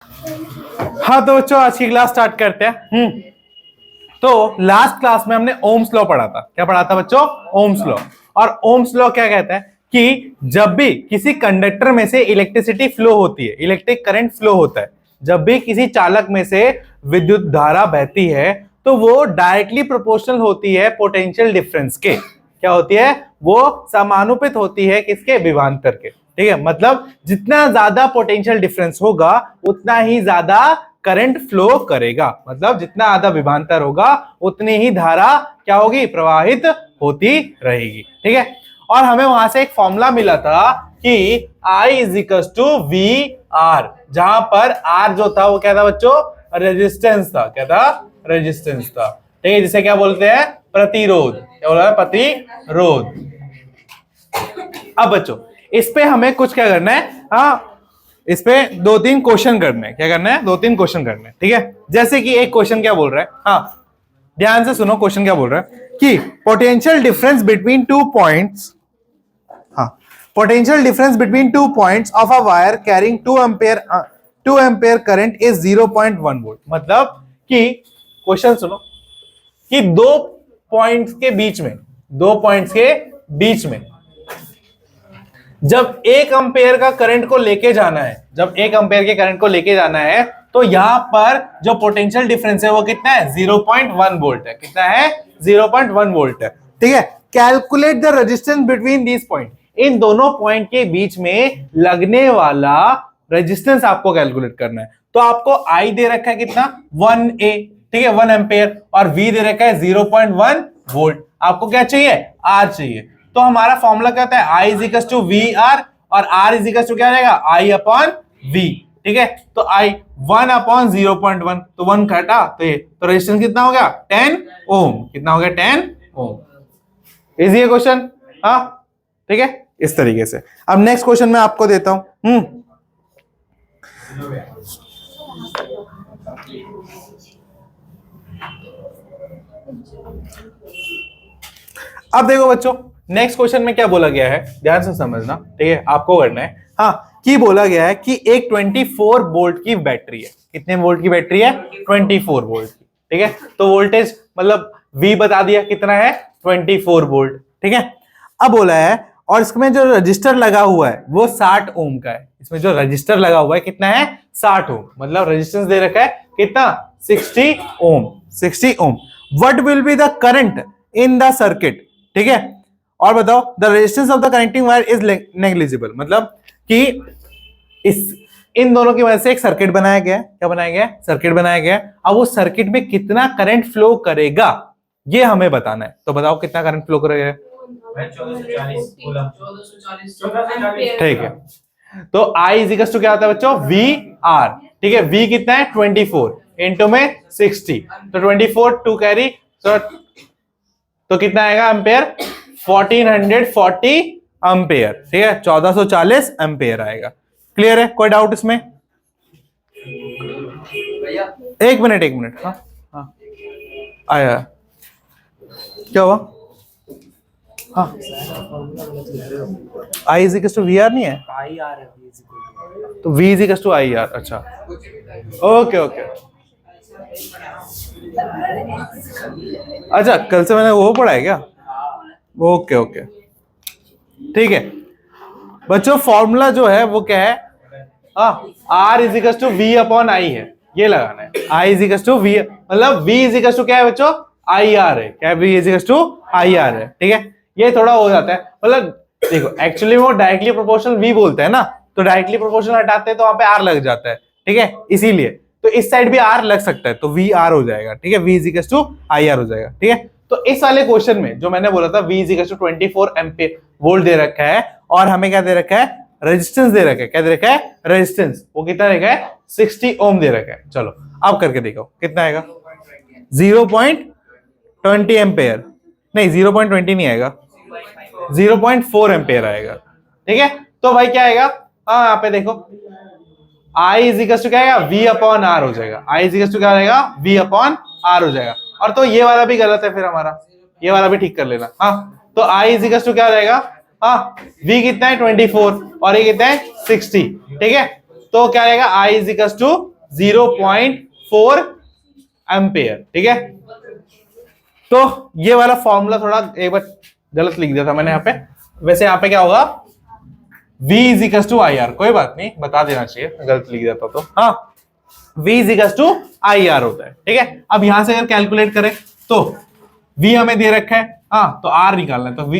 हाँ तो बच्चों आज की क्लास स्टार्ट करते हैं। तो लास्ट क्लास में हमने ओम्स लॉ पढ़ा था। क्या पढ़ा था बच्चों? Ohm's law. और ओम्स लॉ क्या कहता है कि जब भी किसी कंडक्टर में से इलेक्ट्रिसिटी फ्लो होती है, इलेक्ट्रिक करंट फ्लो होता है, जब भी किसी चालक में से विद्युत धारा बहती है, तो वो डायरेक्टली प्रोपोर्शनल होती है पोटेंशियल डिफरेंस के। क्या होती है? वो समानुपातिक होती है किसके? विभवांतर के। ठीक है, मतलब जितना ज्यादा पोटेंशियल डिफरेंस होगा उतना ही ज्यादा करंट फ्लो करेगा। मतलब जितना ज्यादा विभवांतर होगा उतनी ही धारा क्या होगी? प्रवाहित होती रहेगी। ठीक है, और हमें वहां से एक फॉर्मूला मिला था कि I is equal to V R, जहां पर R जो था वो क्या था बच्चों? रेजिस्टेंस था। क्या था? रेजिस्टेंस था। ठीक है, जिसे क्या बोलते हैं? प्रतिरोध। क्या बोला? प्रतिरोध। अब बच्चों इस पे हमें कुछ क्या करना है? हाँ, इस पे 2-3 क्वेश्चन करने हैं। क्या करना है? 2-3 क्वेश्चन करने हैं। ठीक है, जैसे कि एक क्वेश्चन क्या बोल रहा है, हाँ ध्यान से सुनो। क्वेश्चन क्या बोल रहा है कि पोटेंशियल डिफरेंस बिटवीन 2 पॉइंट्स, हाँ potential difference between 2 points of a wire carrying 2 ampere current is 0.1 volt. मतलब कि क्वेश्चन सुनो कि दो पॉइंट्स के बीच में जब 1 एम्पेयर का करंट को लेके जाना है, जब 1 एम्पेयर के करंट को लेके जाना है, तो यहां पर जो पोटेंशियल डिफरेंस है वो कितना है? 0.1 वोल्ट है। कितना है? 0.1 वोल्ट है। ठीक है, calculate the resistance between these point. इन दोनों पॉइंट के बीच में लगने वाला रेजिस्टेंस आपको कैलकुलेट करना है। तो आपको I दे रखा है कितना? 1A। ठीक है, 1 एम्पेयर, और V दे रखा है 0.1 वोल्ट। आपको क्या चाहिए? R चाहिए। तो हमारा फॉर्मूला क्या होता है? I is equal to V R, और R इज इक्वल टू क्या रहेगा? I upon V। ठीक है, तो I 1 अपॉन 0.1, तो 1 घटा तो ये, तो रेजिस्टेंस कितना हो गया? 10 ओम। कितना हो गया? 10 ओम। इजी है क्वेश्चन। हाँ ठीक है, इस तरीके से। अब नेक्स्ट क्वेश्चन मैं आपको देता हूं। अब देखो बच्चों, नेक्स्ट क्वेश्चन में क्या बोला गया है, ध्यान से समझना। ठीक है, आपको करना है। हाँ, कि बोला गया है कि एक 24 वोल्ट की बैटरी है। कितने वोल्ट की बैटरी है? 24 वोल्ट की। ठीक है, तो वोल्टेज मतलब V बता दिया कितना है? 24 वोल्ट। ठीक है, अब बोला है, और इसमें जो रजिस्टर लगा हुआ है वो 60 ओम का है। इसमें जो रजिस्टर लगा हुआ है कितना है? 60 ओम। मतलब रेजिस्टेंस दे रखा है कितना? 60 ohm. 60 ohm. What will be the current in the circuit? ठीक है, और बताओ the resistance of the connecting wire is negligible. मतलब कि इस इन दोनों की वजह से एक सर्किट बनाया गया है। क्या बनाया गया है? सर्किट बनाया गया है। अब उस सर्किट में कितना करंट फ्लो करेगा ये हमें बताना है। तो बताओ कितना करंट फ्लो करेगा? 1440। ठीक है, तो I इज इक्वल टू क्या होता है बच्चों? V R. ठीक है, V कितना है? 24 इंटू में 60, तो 24 टू कैरी, तो कितना आएगा एम्पेयर? 1440 एम्पेयर। ठीक है, 1440 एम्पेयर आएगा। क्लियर है? कोई डाउट इसमें? एक मिनट। हाँ हाँ आया, क्या हुआ? हाँ, I is equal to V R नहीं है, तो V is equal to I R. अच्छा, ओके। अच्छा, कल से मैंने वो पढ़ा है क्या? ओके, ठीक है बच्चों। फॉर्मूला जो है वो क्या है? R is equal to V upon I है, ये लगाना है। I is equal to V, मतलब V इज इक्वल टू क्या है बच्चों? IR है। क्या? V is equal to IR है। ठीक है, ये थोड़ा हो जाता है। मतलब देखो, एक्चुअली वो डायरेक्टली प्रोपोर्शनल V बोलते हैं ना, तो डायरेक्टली प्रोपोर्शनल हटाते हैं तो वहां पे R लग जाता है। ठीक है, इसीलिए तो इस साइड भी R लग सकता है, तो VR हो जाएगा। ठीक है, V is equal to IR हो जाएगा। ठीक है, तो इस वाले क्वेश्चन में जो मैंने बोला था V is equal to 24 ampere volt दे रखा है, और हमें क्या दे रखा है? रेजिस्टेंस दे रखा है। क्या दे रखा है? रेजिस्टेंस। वो कितना रखा है? 60 ओम दे रखा है। चलो अब करके देखो कितना आएगा। 0.20 एम्पेयर नहीं, 0.20 नहीं आएगा, 0.4 एम्पेयर आएगा। ठीक है, तो भाई क्या आएगा? हाँ, यहाँ पे देखो, I इज इक्वल टू क्या आएगा? V अपॉन R हो जाएगा। I इज इक्वल टू क्या रहेगा? V अपॉन R हो जाएगा। और तो ये वाला भी गलत है, फिर हमारा ये वाला भी ठीक कर लेना। हाँ, तो I इज इक्वल टू क्या रहेगा? हाँ, V कितना है? 24, और ये कितना है? 60। ठीक है, तो क्या रहेगा I is equal to 0.4 ampere. ठीक है, तो ये वाला फॉर्मूला थोड़ा एक बार गलत लिख दिया था मैंने यहाँ पे, वैसे यहाँ पे क्या होगा V is equal to I R, कोई बात नहीं, बता देना चाहिए गलत लिख दिया था तो। हाँ, V is equal to I R होता है। ठीक है, अब यहां से अगर कैलकुलेट करें तो V हमें दे रखा है, हाँ, तो R निकालना है, तो V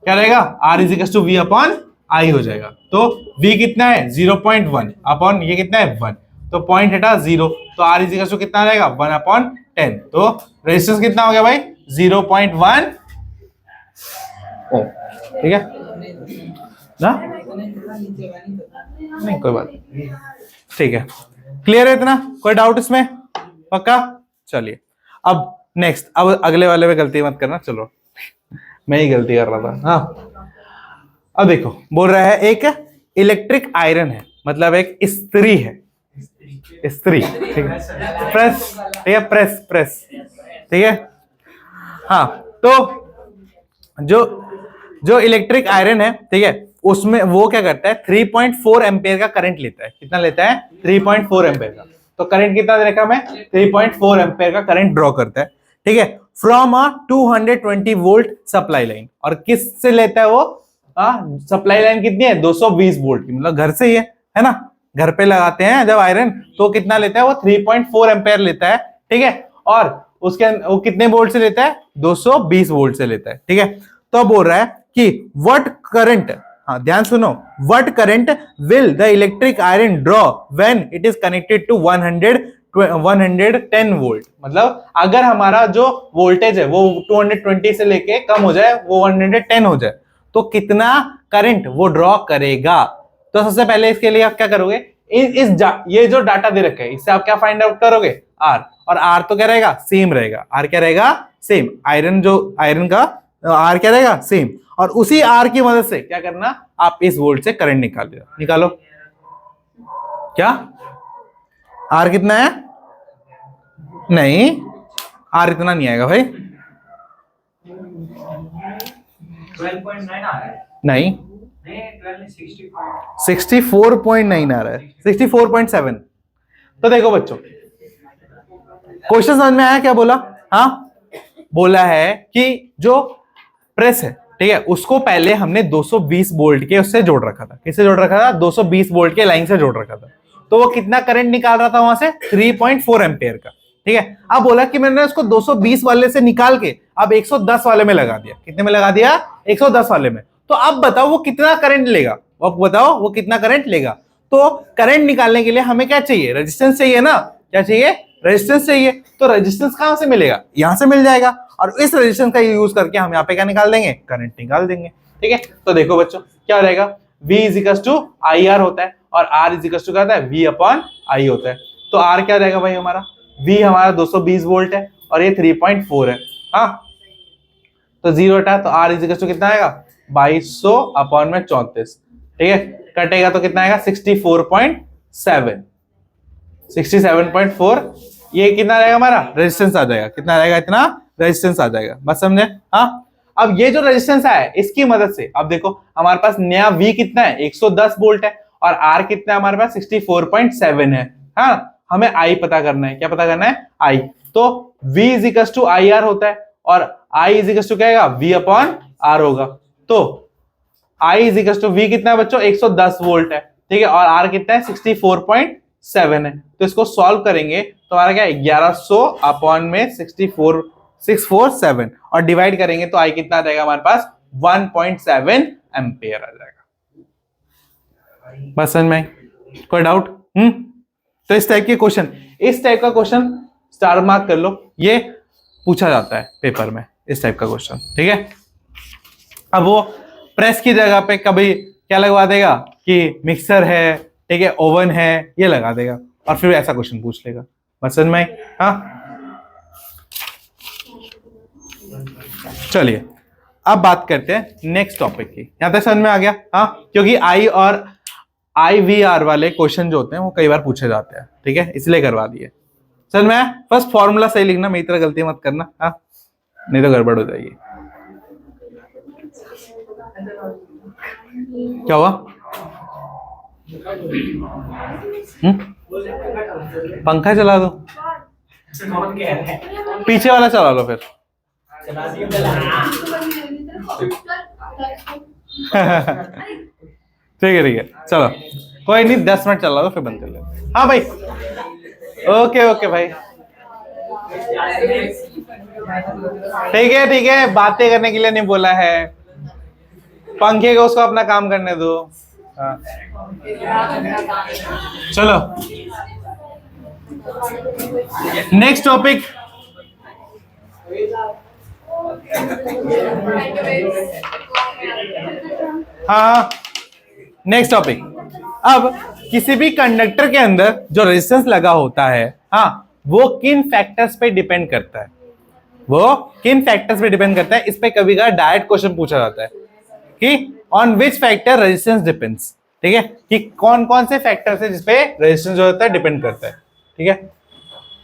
क्या रहेगा, R is equal to V upon I हो जाएगा। तो V कितना है 0.1 अपॉन ये कितना है 1, तो पॉइंट हटा 0, तो R इज इक्वल टू कितना रहेगा 1 अपॉन 10, तो रेजिस्टेंस कितना हो गया भाई 0.1 ओम। ठीक है ना, नहीं कोई बात नहीं, ठीक है, क्लियर है इतना, कोई डाउट इसमें, पक्का। चलिए अब नेक्स्ट, अब अगले वाले में गलती मत करना, चलो मैं ही गलती कर रहा था। हाँ, अब देखो बोल रहा है एक इलेक्ट्रिक आयरन है, मतलब एक स्त्री है, स्त्री, ठीक है, प्रेस, ठीक है, प्रेस प्रेस, ठीक है। हाँ, तो जो इलेक्ट्रिक आयरन है, ठीक है, उसमें वो क्या करता है 3.4 एम्पेयर का करंट लेता है। कितना लेता है 3.4 एम्पेयर का, तो करंट कितना देखा मैं 3.4 एम्पेयर का करंट ड्रॉ करता है। ठीक है, from a 220 volt supply line, और किस से लेता है वो, सप्लाई लाइन कितनी है 220 वोल्ट की, मतलब घर से ही है ना, घर पे लगाते हैं जब आयरन, तो कितना लेता है वो 3.4 एम्पेयर लेता है। ठीक है, और उसके वो कितने वोल्ट से लेता है 220 वोल्ट से लेता है। ठीक है, तो बोल रहा है कि व्हाट करंट, हाँ ध्यान सुनो, what current will the electric iron draw when it is connected to 110 volt, मतलब अगर हमारा जो वोल्टेज है वो 220 से लेके कम हो जाए, वो 110 हो जाए, तो कितना करंट वो ड्रॉ करेगा। तो सबसे पहले इसके लिए आप क्या करोगे, ये जो डाटा दे रखा है इससे आप क्या फाइंड आउट करोगे आर, और आर तो क्या रहेगा सेम रहेगा, आर क्या रहेगा सेम, आयरन का आर क्या रहेगा सेम, और उसी आर की मदद से क्या करना, आप इस वोल्ट से करंट निकालो। क्या आर कितना है, नहीं आर इतना नहीं आएगा भाई, 12.9 आ रहा है, नहीं 64.9 आ रहा है, 64.7। तो देखो बच्चों, क्वेश्चन समझ में आया क्या बोला, हाँ, बोला है कि जो प्रेस है, ठीक है, उसको पहले हमने 220 वोल्ट के उससे जोड़ रखा था, किससे जोड़ रखा था 220 वोल्ट के लाइन से जोड़ रखा था, तो वो कितना करंट निकाल रहा था वहां से 3.4 एम्पेयर का। ठीक है, अब बोला कि मैंने उसको 220 वाले से निकाल के अब 110 वाले में लगा दिया, कितने में लगा दिया 110 वाले में, तो अब बताओ वो कितना करंट लेगा, अब बताओ वो कितना करंट लेगा। तो करंट निकालने के लिए हमें क्या चाहिए, रेजिस्टेंस चाहिए ना, क्या चाहिए रेजिस्टेंस चाहिए, तो रेजिस्टेंस कहां से मिलेगा, यहां से मिल जाएगा, और इस रेजिस्टेंस का यूज करके हम यहाँ पे क्या निकाल देंगे, करंट निकाल देंगे। ठीक है, तो देखो बच्चों क्या हो जाएगा, V is equal to I R होता है, और R इज इक्वल टू क्या होता है V अपॉन आई होता है, तो R क्या रहेगा भाई हमारा, V हमारा 220 वोल्ट है और ये 3.4 है, हाँ, तो 0 हटा, तो R इज इक्वल टू कितना आएगा 2200 अपॉन में 34। ठीक है, कटेगा तो कितना आएगा 64.7, 67.4, ये कितना रहेगा हमारा रेजिस्टेंस आ जाएगा, कितना रहेगा इतना रेजिस्टेंस आ जाएगा, बस समझे। हाँ, अब ये जो रेजिस्टेंस है इसकी मदद से अब देखो हमारे पास नया V कितना है 110 वोल्ट है, और R कितना है हमारे पास 64.7 है। हाँ, हमें I पता करना है, क्या पता करना है I, तो V is equal to I R होता है, और I इज इक्वल टू क्या आएगा V अपॉन R होगा, तो I is equal to V कितना है बच्चों 110 वोल्ट है, ठीक है, और R कितना है 64.7 है, तो इसको सॉल्व करेंगे तो हमारा क्या 1100 अपॉन में 647, और डिवाइड करेंगे तो I कितना आ जाएगा हमारे पास 1.7 एम्पेयर आ जाएगा। बस समझ में कोई डाउट, तो इस टाइप का क्वेश्चन स्टार मार्क कर लो, ये पूछा जाता है पेपर में, इस टाइप का क्वेश्चन। ठीक है, अब वो प्रेस की जगह पे कभी क्या लगवा देगा कि मिक्सर है, ठीक है, ओवन है, ये लगा देगा, और फिर ऐसा क्वेश्चन पूछ लेगा। बस समझ में, हाँ, चलिए अब बात करते हैं नेक्स्ट टॉपिक की, यहां तक समझ में आ गया, हाँ, क्योंकि आई और IVR वाले क्वेश्चन जो होते हैं वो कई बार पूछे जाते हैं, ठीक है, इसलिए करवा दिए। समझ में, बस फॉर्मूला सही लिखना, मेरी तरह गलती मत करना, हाँ, नहीं तो गड़बड़ हो जाएगी। क्या हुआ, पंखा चला दो, पीछे वाला चला लो फिर। ठीक है चलो, कोई नहीं, 10 मिनट चला दो फिर बंद कर लो। हाँ भाई, ओके ओके भाई, ठीक है, बातें करने के लिए नहीं बोला है, पंखे को उसको अपना काम करने दो। हाँ। चलो नेक्स्ट टॉपिक, हाँ नेक्स्ट टॉपिक। अब किसी भी कंडक्टर के अंदर जो रेजिस्टेंस लगा होता है, हाँ, वो किन फैक्टर्स पे डिपेंड करता है, वो किन फैक्टर्स पे डिपेंड करता है। इस पे कभी कभी डायरेक्ट क्वेश्चन पूछा जाता है कि on which factor resistance depends, ठीक है, कि कौन कौन से फैक्टर्स है जिसपे रेजिस्टेंस जो होता है डिपेंड करता है, ठीक है।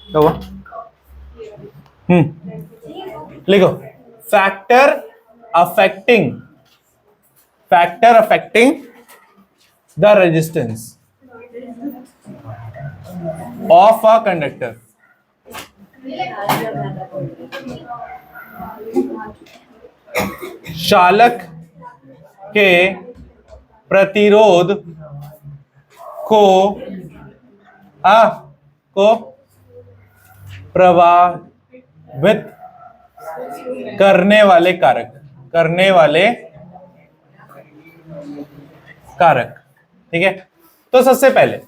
तो वो लिखो, factor affecting the resistance of a conductor. चालक के प्रतिरोध को प्रभावित करने वाले कारक, ठीक है। तो सबसे पहले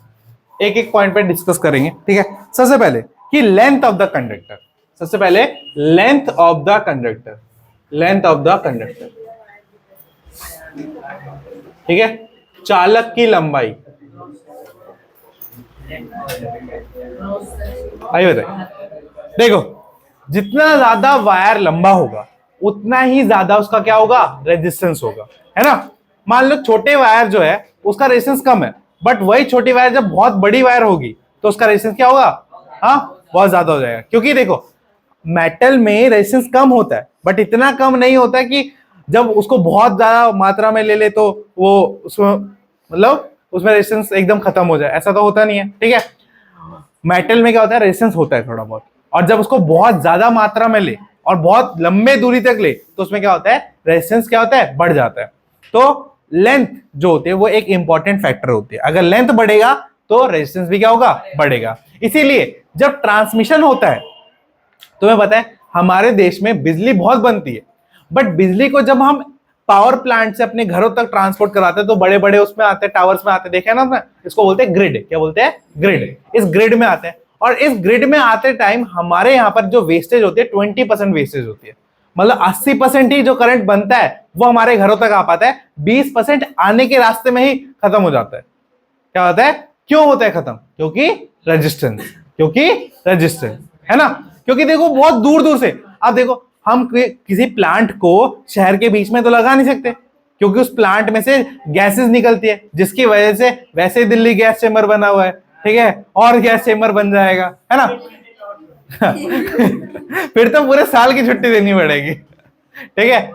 एक एक पॉइंट पे डिस्कस करेंगे, ठीक है। सबसे पहले कि लेंथ ऑफ द कंडक्टर, सबसे पहले लेंथ ऑफ द कंडक्टर, ठीक है, चालक की लंबाई। आइए बताइए, देखो जितना ज्यादा वायर लंबा होगा उतना ही ज्यादा उसका क्या होगा, रेजिस्टेंस होगा, है ना। मान लो छोटे वायर जो है उसका रेजिस्टेंस कम है, बट वही छोटी वायर जब बहुत बड़ी वायर होगी तो उसका रेजिस्टेंस क्या होगा, हाँ, बहुत ज्यादा हो जाएगा। क्योंकि देखो मेटल में रेजिस्टेंस कम होता है, बट इतना कम नहीं होता कि जब उसको बहुत ज्यादा मात्रा में ले ले तो वो उसमें मतलब उसमें रेजिस्टेंस एकदम खत्म हो जाए, ऐसा तो होता नहीं है, ठीक है। मेटल में क्या होता है, रेजिस्टेंस होता है थोड़ा बहुत, और जब उसको बहुत ज्यादा मात्रा में ले और बहुत लंबे दूरी तक ले तो उसमें क्या होता है, रेजिस्टेंस क्या होता है, बढ़ जाता है। तो लेंथ जो होती है वो एक इंपॉर्टेंट फैक्टर होती है। अगर लेंथ बढ़ेगा तो रेजिस्टेंस भी क्या होगा, बढ़ेगा। इसीलिए जब ट्रांसमिशन होता है, तुम्हें पता है हमारे देश में बिजली बहुत बनती है, बट बिजली को जब हम पावर प्लांट से अपने घरों तक ट्रांसपोर्ट कराते हैं तो बड़े बड़े उसमें आते हैं, टावर्स में आते हैं, देखा है ना आपने, इसको बोलते हैं ग्रिड। क्या बोलते हैं, ग्रिड। इस ग्रिड में आते हैं, और इस ग्रिड में आते टाइम हमारे यहाँ पर जो वेस्टेज होती है 20% वेस्टेज होती है, मतलब 80% ही जो करंट बनता है वो हमारे घरों तक आ पाता है, 20% आने के रास्ते में ही खत्म हो जाता है। क्या होता है, क्यों होता है खत्म, क्योंकि रेजिस्टेंस, है ना। क्योंकि देखो बहुत दूर दूर से, अब देखो हम किसी प्लांट को शहर के बीच में तो लगा नहीं सकते, क्योंकि उस प्लांट में से गैसेस निकलती है, जिसकी वजह से वैसे ही दिल्ली गैस चेंबर बना हुआ है, ठीक है, और गैस चेंबर बन जाएगा, है ना। फिर तो पूरे साल की छुट्टी देनी पड़ेगी, ठीक है।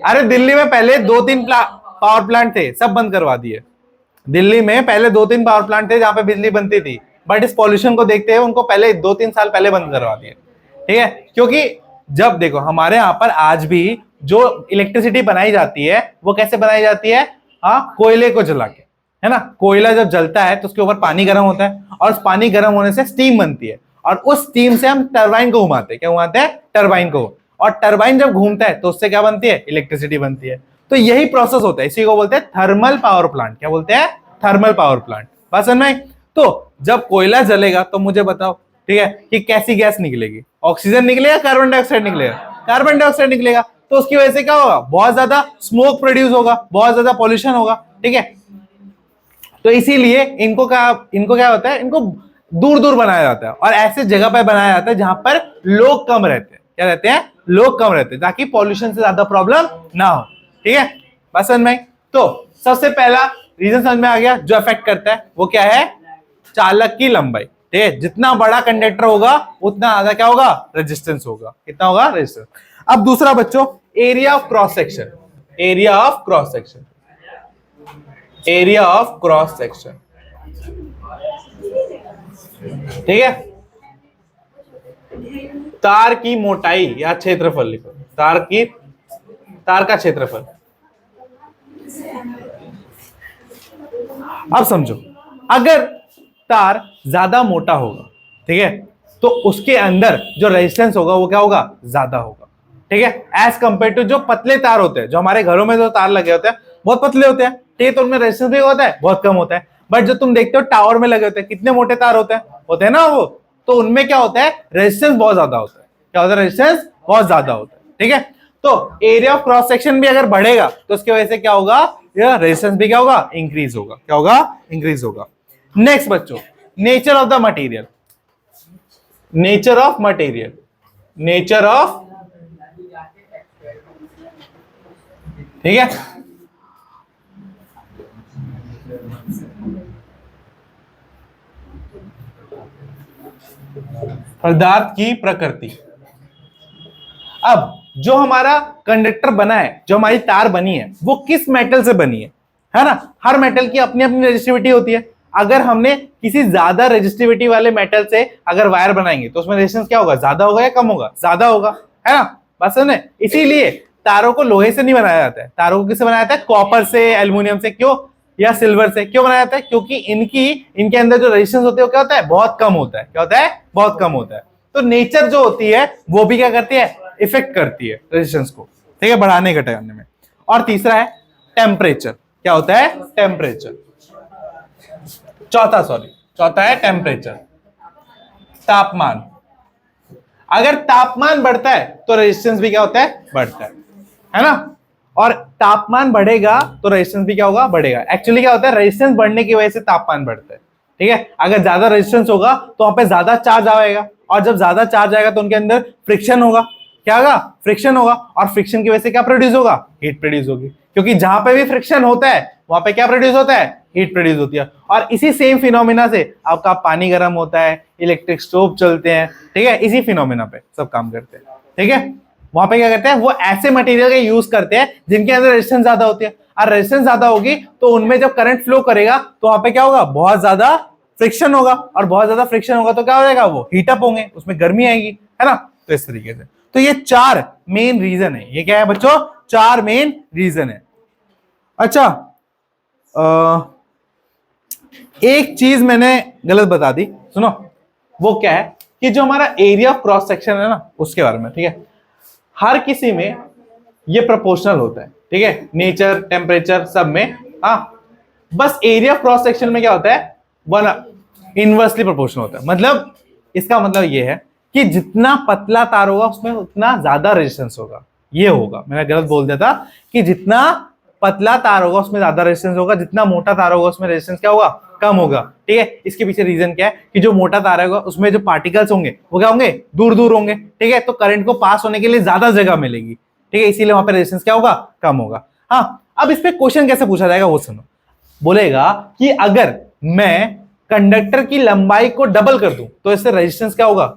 अरे दिल्ली में पहले 2-3 पावर प्लांट थे, सब बंद करवा दिए। दिल्ली में पहले 2-3 पावर प्लांट थे जहां पे बिजली बनती थी, बट इस पॉल्यूशन को देखते हुए उनको पहले 2-3 साल पहले बंद करवा दिए, ठीक है। क्योंकि जब देखो हमारे यहाँ पर आज भी जो इलेक्ट्रिसिटी बनाई जाती है वो कैसे बनाई जाती है, हाँ, कोयले को जला के, है ना। कोयला जब जलता है तो उसके ऊपर पानी गर्म होता है, और उस पानी गर्म होने से स्टीम बनती है, और उस स्टीम से हम टरबाइन को घुमाते हैं। क्या घुमाते हैं, टरबाइन को। और टरबाइन जब घूमता है तो उससे क्या बनती है, इलेक्ट्रिसिटी बनती है। तो यही प्रोसेस होता है, इसी को बोलते हैं थर्मल पावर प्लांट। क्या बोलते हैं, थर्मल पावर प्लांट। बात समझ में? तो जब कोयला जलेगा तो मुझे बताओ, ठीक है, कि कैसी गैस निकलेगी, ऑक्सीजन निकलेगा, कार्बन डाइऑक्साइड निकलेगा, कार्बन डाइऑक्साइड निकलेगा। तो उसकी वजह से क्या होगा, बहुत ज्यादा स्मोक प्रोड्यूस होगा, बहुत ज्यादा पॉल्यूशन होगा, ठीक है। तो इसीलिए इनको क्या होता है, इनको दूर दूर बनाया जाता है, और ऐसे जगह पर बनाया जाता है जहां पर लोग कम रहते हैं। क्या रहते हैं, लोग कम रहते हैं, ताकि पॉल्यूशन से ज्यादा प्रॉब्लम ना हो, ठीक है। बस समझ में? तो सबसे पहला रीजन समझ में आ गया, जो अफेक्ट करता है वो क्या है, चालक की लंबाई, ठीक है। जितना बड़ा कंडक्टर होगा उतना ज्यादा क्या होगा, रेजिस्टेंस होगा। कितना होगा, रेजिस्टेंस। अब दूसरा बच्चों, area of cross section. Area of cross section, area of cross section, ठीक है, तार की मोटाई या क्षेत्रफल लिखो, तार का क्षेत्रफल। अब समझो, अगर तार ज्यादा मोटा होगा, ठीक है, तो उसके अंदर जो रेजिस्टेंस होगा वो क्या होगा, ज्यादा होगा। ठीक है, एज कंपेयर टू जो पतले तार होते हैं, जो हमारे घरों में जो तार लगे होते हैं बहुत पतले होते हैं, ठीक है, तो उनमें रेजिस्टेंस भी होता है, बहुत कम होता है। बट जो तुम देखते हो टावर में लगे होते हैं, कितने मोटे तार होते हैं ना वो, तो उनमें क्या होता है, रेजिस्टेंस बहुत ज्यादा होता है। क्या होता है, रेजिस्टेंस बहुत ज्यादा होता है। ठीक है, तो एरिया ऑफ क्रॉस सेक्शन भी अगर बढ़ेगा तो उसकी वजह से क्या होगा, यह रेजिस्टेंस भी क्या होगा, इंक्रीज होगा। क्या होगा, इंक्रीज होगा। नेक्स्ट बच्चों, nature of the material, nature of material, nature of, ठीक है, पदार्थ की प्रकृति। अब जो हमारा कंडक्टर बना है, जो हमारी तार बनी है, वो किस मेटल से बनी है ना। हर मेटल की अपनी अपनी रेजिस्टिविटी होती है। अगर हमने किसी ज्यादा रेजिस्टिविटी वाले मेटल से अगर वायर बनाएंगे तो उसमें रेजिस्टेंस क्या होगा, ज्यादा होगा या कम होगा, ज्यादा होगा, है ना। बस है, इसीलिए तारों को लोहे से नहीं बनाया जाता है, तारों को किससे बनाया जाता है, कॉपर से, एल्युमिनियम से, क्यों, या सिल्वर से। क्यों बनाया जाता है, क्योंकि इनके अंदर जो रेजिस्टेंस होते हैं वो क्या होता है, बहुत कम होता है। क्या होता है, बहुत कम होता है। तो नेचर जो होती है वो भी क्या करती है, इफेक्ट करती है रेजिस्टेंस को, ठीक है, बढ़ाने घटाने में। और तीसरा है टेम्परेचर। क्या होता है, टेम्परेचर। चौथा है टेम्परेचर, तापमान। अगर तापमान बढ़ता है तो रेजिस्टेंस भी क्या होता है, बढ़ता है ना। और तापमान बढ़ेगा तो रेजिस्टेंस भी क्या होगा, बढ़ेगा। एक्चुअली क्या होता है, रेजिस्टेंस बढ़ने की वजह से तापमान बढ़ता है। ठीक है, अगर ज्यादा रेजिस्टेंस होगा तो वहां पे ज्यादा चार्ज आएगा, और जब ज्यादा चार्ज आएगा तो उनके अंदर फ्रिक्शन होगा। क्या होगा, फ्रिक्शन होगा, और फ्रिक्शन की वजह से क्या प्रोड्यूस होगा, हीट प्रोड्यूस होगी। क्योंकि जहां पे भी फ्रिक्शन होता है वहां पे क्या प्रोड्यूस होता है, हीट प्रोड्यूस होती है। और इसी सेम फिनोमिना से आपका पानी गर्म होता है, इलेक्ट्रिक स्टोव चलते हैं, ठीक है, इसी फिनोमिना पे सब काम करते हैं। ठीक है, वहां पे क्या करते हैं, वो ऐसे मटेरियल का यूज करते हैं जिनके अंदर रेजिस्टेंस ज्यादा होती है। और रेजिस्टेंस ज्यादा होगी तो उनमें जब करंट फ्लो करेगा तो वहां पे क्या होगा, बहुत ज्यादा फ्रिक्शन होगा, और बहुत ज्यादा फ्रिक्शन होगा तो क्या हो जाएगा, वो हीटअप होंगे, उसमें गर्मी आएगी, है ना। तो इस तरीके से, तो ये 4 मेन रीजन है। ये क्या है बच्चों, 4 मेन रीजन है। अच्छा, एक चीज मैंने गलत बता दी, सुनो। वो क्या है कि जो हमारा एरिया ऑफ क्रॉस सेक्शन है ना, उसके बारे में, ठीक है, हर किसी में ये प्रोपोर्शनल होता है। ठीक है, नेचर, टेम्परेचर, सब में। हाँ, बस एरिया ऑफ क्रॉस सेक्शन में क्या होता है, वन इनवर्सली प्रोपोर्शनल होता है। मतलब इसका मतलब ये है कि जितना पतला तार होगा उसमें उतना ज्यादा रेजिस्टेंस होगा। ये होगा, मैंने गलत बोल दिया था कि जितना पतला तार होगा उसमें ज्यादा रेजिस्टेंस होगा, जितना मोटा तार होगा उसमें रेजिस्टेंस क्या होगा, कम होगा। ठीक है, इसके पीछे रीजन क्या है कि जो मोटा तार होगा उसमें जो पार्टिकल्स होंगे वो क्या होंगे, दूर दूर होंगे। ठीक है, तो करंट को पास होने के लिए ज्यादा जगह मिलेगी। ठीक है, इसीलिए वहां पे रेजिस्टेंस क्या होगा, कम होगा। हाँ, अब इस पे क्वेश्चन कैसे पूछा जाएगा वो सुनो। बोलेगा कि अगर मैं कंडक्टर की लंबाई को डबल कर दूं तो इससे रेजिस्टेंस क्या होगा,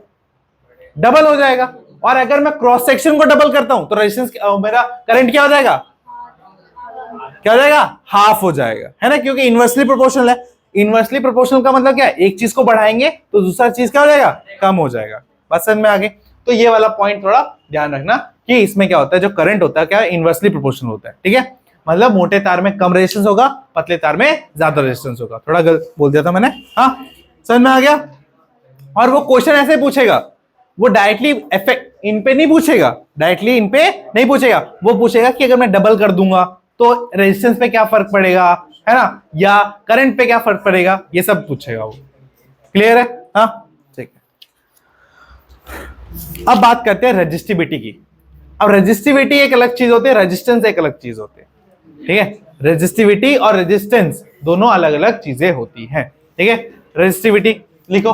डबल हो जाएगा। और अगर मैं क्रॉस सेक्शन को डबल करता हूं तो रेजिस्टेंस, मेरा करंट क्या हो जाएगा, क्या हो जाएगा, हाफ हो जाएगा, है ना, क्योंकि इनवर्सली प्रोपोर्शनल है। इनवर्सली प्रोपोर्शनल का मतलब क्या है, एक चीज को बढ़ाएंगे तो दूसरा चीज क्या हो जाएगा, कम हो जाएगा। बस समझ में आ गए। तो ये वाला पॉइंट थोड़ा ध्यान रखना कि इसमें क्या होता है, जो करंट होता है क्या है, इनवर्सली प्रोपोर्शनल होता है। ठीक है, मतलब मोटे तार में कम रेजिस्टेंस होगा, पतले तार में ज्यादा रेजिस्टेंस होगा। थोड़ा गलत बोल दिया था मैंने, हाँ, समझ में आ गया। और वो क्वेश्चन ऐसे पूछेगा, वो डायरेक्टली इफेक्ट इन पे नहीं पूछेगा, डायरेक्टली इन पे नहीं पूछेगा। वो पूछेगा कि अगर मैं डबल कर दूंगा तो रेजिस्टेंस पे क्या फर्क पड़ेगा, है ना, या करंट पे क्या फर्क पड़ेगा, ये सब पूछेगा वो। क्लियर है, हाँ, ठीक है। अब बात करते हैं रेजिस्टिविटी की। अब रेजिस्टिविटी एक अलग चीज होती है, रेजिस्टेंस एक अलग चीज होती है। ठीक है, रेजिस्टिविटी और रेजिस्टेंस दोनों अलग अलग चीजें होती हैं। ठीक है, रेजिस्टिविटी लिखो,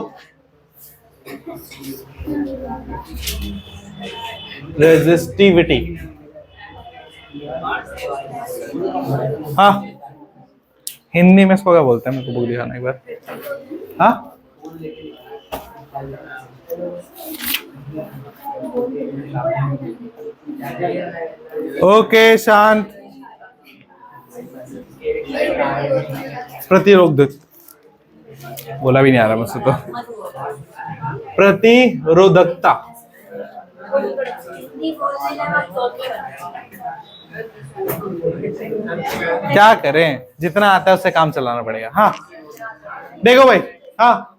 रेजिस्टिविटी। हाँ, हिंदी में इसको क्या बोलते हैं, मेरे को बुक दिखाना एक बार। हाँ, ओके, शांत। प्रतिरोधक, बोला भी नहीं आ रहा मुझसे तो। प्रतिरोधकता, क्या करें, जितना आता है उससे काम चलाना पड़ेगा। हाँ देखो भाई, हाँ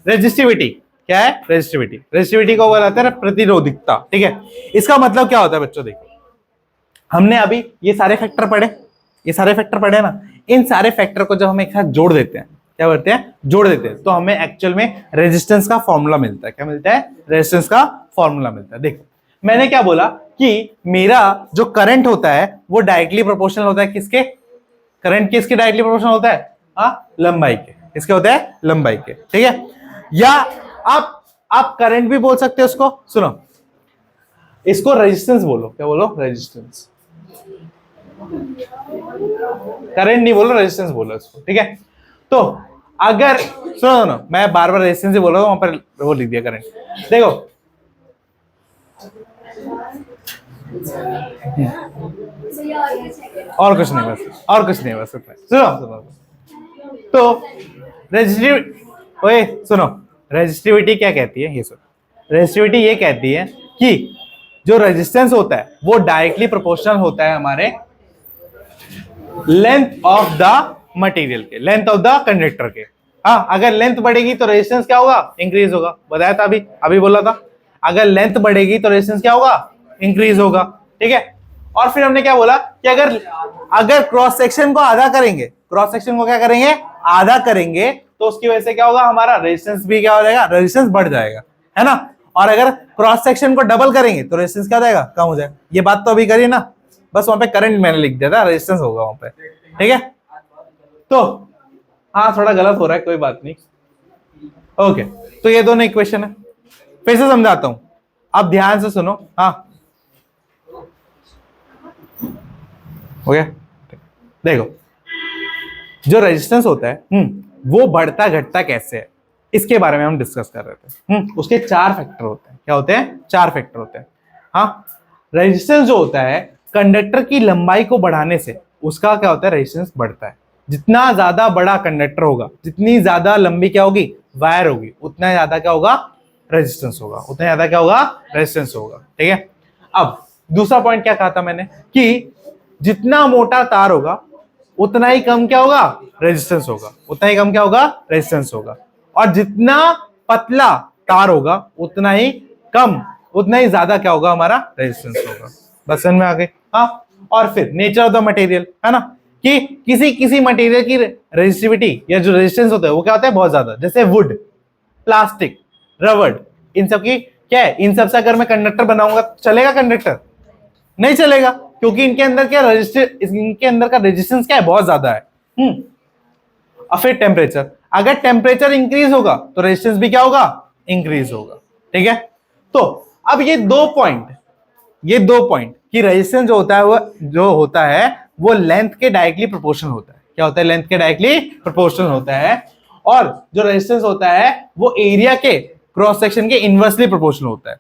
रेजिस्टिविटी क्या है? रेजिस्टिविटी, रेजिस्टिविटी को बोलते हैं प्रतिरोधकता, ठीक है। इसका मतलब क्या होता है बच्चों? देखो हमने अभी ये सारे फैक्टर पढ़े, ये सारे फैक्टर पढ़े ना, इन सारे फैक्टर को जब हम एक साथ जोड़ देते हैं, क्या करते हैं? जोड़ देते हैं, तो हमें एक्चुअल में रेजिस्टेंस का फॉर्मूला मिलता है। क्या मिलता है? रेजिस्टेंस का फॉर्मूला मिलता है। देखो मैंने क्या बोला कि मेरा जो करंट होता है वो डायरेक्टली प्रोपोर्शनल होता है किसके? करंट किसके डायरेक्टली प्रोपोर्शनल होता है? लंबाई के। किसके होता है? लंबाई के, ठीक है। या आप करंट भी बोल सकते हो उसको। सुनो, इसको रेजिस्टेंस बोलो। क्या बोलो? रेजिस्टेंस। करंट नहीं बोलो, रेजिस्टेंस बोलो इसको, ठीक है। तो अगर सुनो, मैं बार बार रेजिस्टेंस ही बोल रहा हूं, वहां पर वो लिख दिया करंट। देखो और कुछ नहीं, बस और कुछ नहीं, बस सुनो तो रेजिस्टिविटी क्या कहती है? ये सुनो, रेजिस्टिविटी ये कहती है कि जो रेजिस्टेंस होता है वो डायरेक्टली प्रोपोर्शनल होता है हमारे लेंथ ऑफ द मटेरियल के, लेंथ ऑफ द कंडक्टर के। हाँ, अगर लेंथ बढ़ेगी तो रेजिस्टेंस क्या होगा? इंक्रीज होगा। बताया था अभी बोला था, अगर लेंथ बढ़ेगी तो रेजिस्टेंस क्या होगा? इंक्रीज होगा, ठीक है। और फिर हमने क्या बोला कि अगर क्रॉस सेक्शन को आधा करेंगे, क्रॉस सेक्शन को क्या करेंगे? आधा करेंगे, तो उसकी वजह से क्या होगा? हमारा रेजिस्टेंस भी क्या हो जाएगा? रेजिस्टेंस बढ़ जाएगा, है ना। और अगर क्रॉस सेक्शन को डबल करेंगे तो रेजिस्टेंस क्या हो जाएगा? कम हो जाएगा। ये बात तो अभी करिए ना, बस वहां पे करंट मैंने लिख दिया था, रेजिस्टेंस होगा वहां पे, ठीक है। तो हाँ थोड़ा गलत हो रहा है, कोई बात नहीं, ओके। तो ये दोनों इक्वेशन है, फिर से समझाता हूं, अब ध्यान से सुनो। हाँ हो गया? देखो जो रेजिस्टेंस होता है वो बढ़ता घटता कैसे है, इसके बारे में हम डिस्कस कर रहे थे। उसके 4 फैक्टर होते हैं। क्या होते हैं? 4 फैक्टर होते हैं। हाँ, रेजिस्टेंस जो होता है कंडक्टर की लंबाई को बढ़ाने से उसका क्या होता है? रेजिस्टेंस बढ़ता है। जितना ज्यादा बड़ा कंडक्टर होगा, जितनी ज्यादा लंबी क्या होगी? वायर होगी, उतना ज्यादा क्या होगा? रेजिस्टेंस होगा। उतना ज्यादा क्या होगा? रेजिस्टेंस होगा, ठीक है। अब दूसरा पॉइंट क्या कहा था मैंने कि जितना मोटा तार होगा उतना ही कम क्या होगा? रेजिस्टेंस होगा। उतना ही कम क्या होगा? रेजिस्टेंस होगा। और जितना पतला तार होगा उतना ही कम, उतना ही ज्यादा क्या होगा? हमारा रेजिस्टेंस होगा। बस समझ में आ गई? हाँ। और फिर नेचर ऑफ द मटेरियल, है ना, कि किसी मटेरियल की रेजिस्टिविटी या जो रेजिस्टेंस होता है वो क्या होता है? बहुत ज्यादा। जैसे वुड, प्लास्टिक, रबड़, इन सब की क्या है? इन सब से अगर मैं कंडक्टर बनाऊंगा चलेगा? कंडक्टर नहीं चलेगा, क्योंकि इनके अंदर क्या इनके अंदर का रेजिस्टेंस क्या है? बहुत ज्यादा है। और फिर टेम्परेचर, अगर टेम्परेचर इंक्रीज होगा तो रेजिस्टेंस भी क्या होगा? इंक्रीज होगा, ठीक है। तो अब ये दो पॉइंट कि रेजिस्टेंस जो होता है वो लेंथ के डायरेक्टली प्रोपोर्शनल होता है। क्या होता है? लेंथ के डायरेक्टली प्रोपोर्शनल होता है। और जो रेजिस्टेंस होता है वो एरिया के क्रॉस सेक्शन के इनवर्सली प्रोपोर्शनल होता है।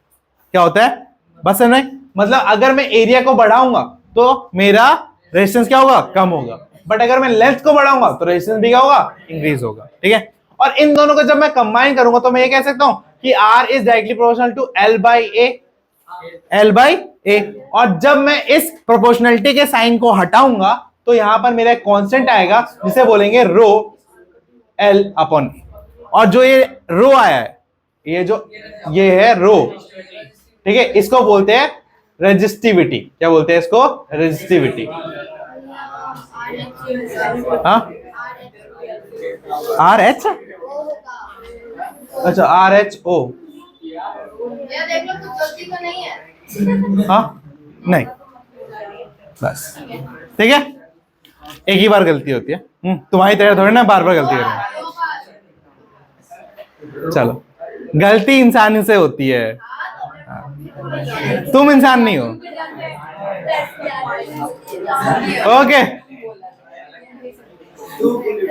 क्या होता है? बस समझ में? मतलब अगर मैं एरिया को बढ़ाऊंगा तो मेरा रेजिस्टेंस क्या होगा? कम होगा। बट अगर मैं लेंथ को बढ़ाऊंगा तो रेजिस्टेंस भी क्या होगा? इंक्रीज होगा, ठीक है। और इन दोनों को जब मैं कंबाइन करूंगा तो मैं ये कह सकता हूं कि R is directly proportional to L by A। और जब मैं इस प्रोपोर्शनलिटी के साइन को हटाऊंगा तो यहां पर मेरा एक कांस्टेंट आएगा जिसे बोलेंगे रो L अपॉन A। और जो ये रो आया है, ये है रो, ठीक है, इसको बोलते हैं रेजिस्टिविटी। क्या बोलते हैं इसको? रेजिस्टिविटी। हाँ, आर एच, अच्छा RHO। देख लो, तो गलती तो नहीं है। हाँ नहीं, बस ठीक है, एक ही बार गलती होती है। तुम्हारी तरह थोड़ी ना बार बार गलती करनी। चलो, गलती इंसान से होती है, तुम इंसान नहीं हो। ओके,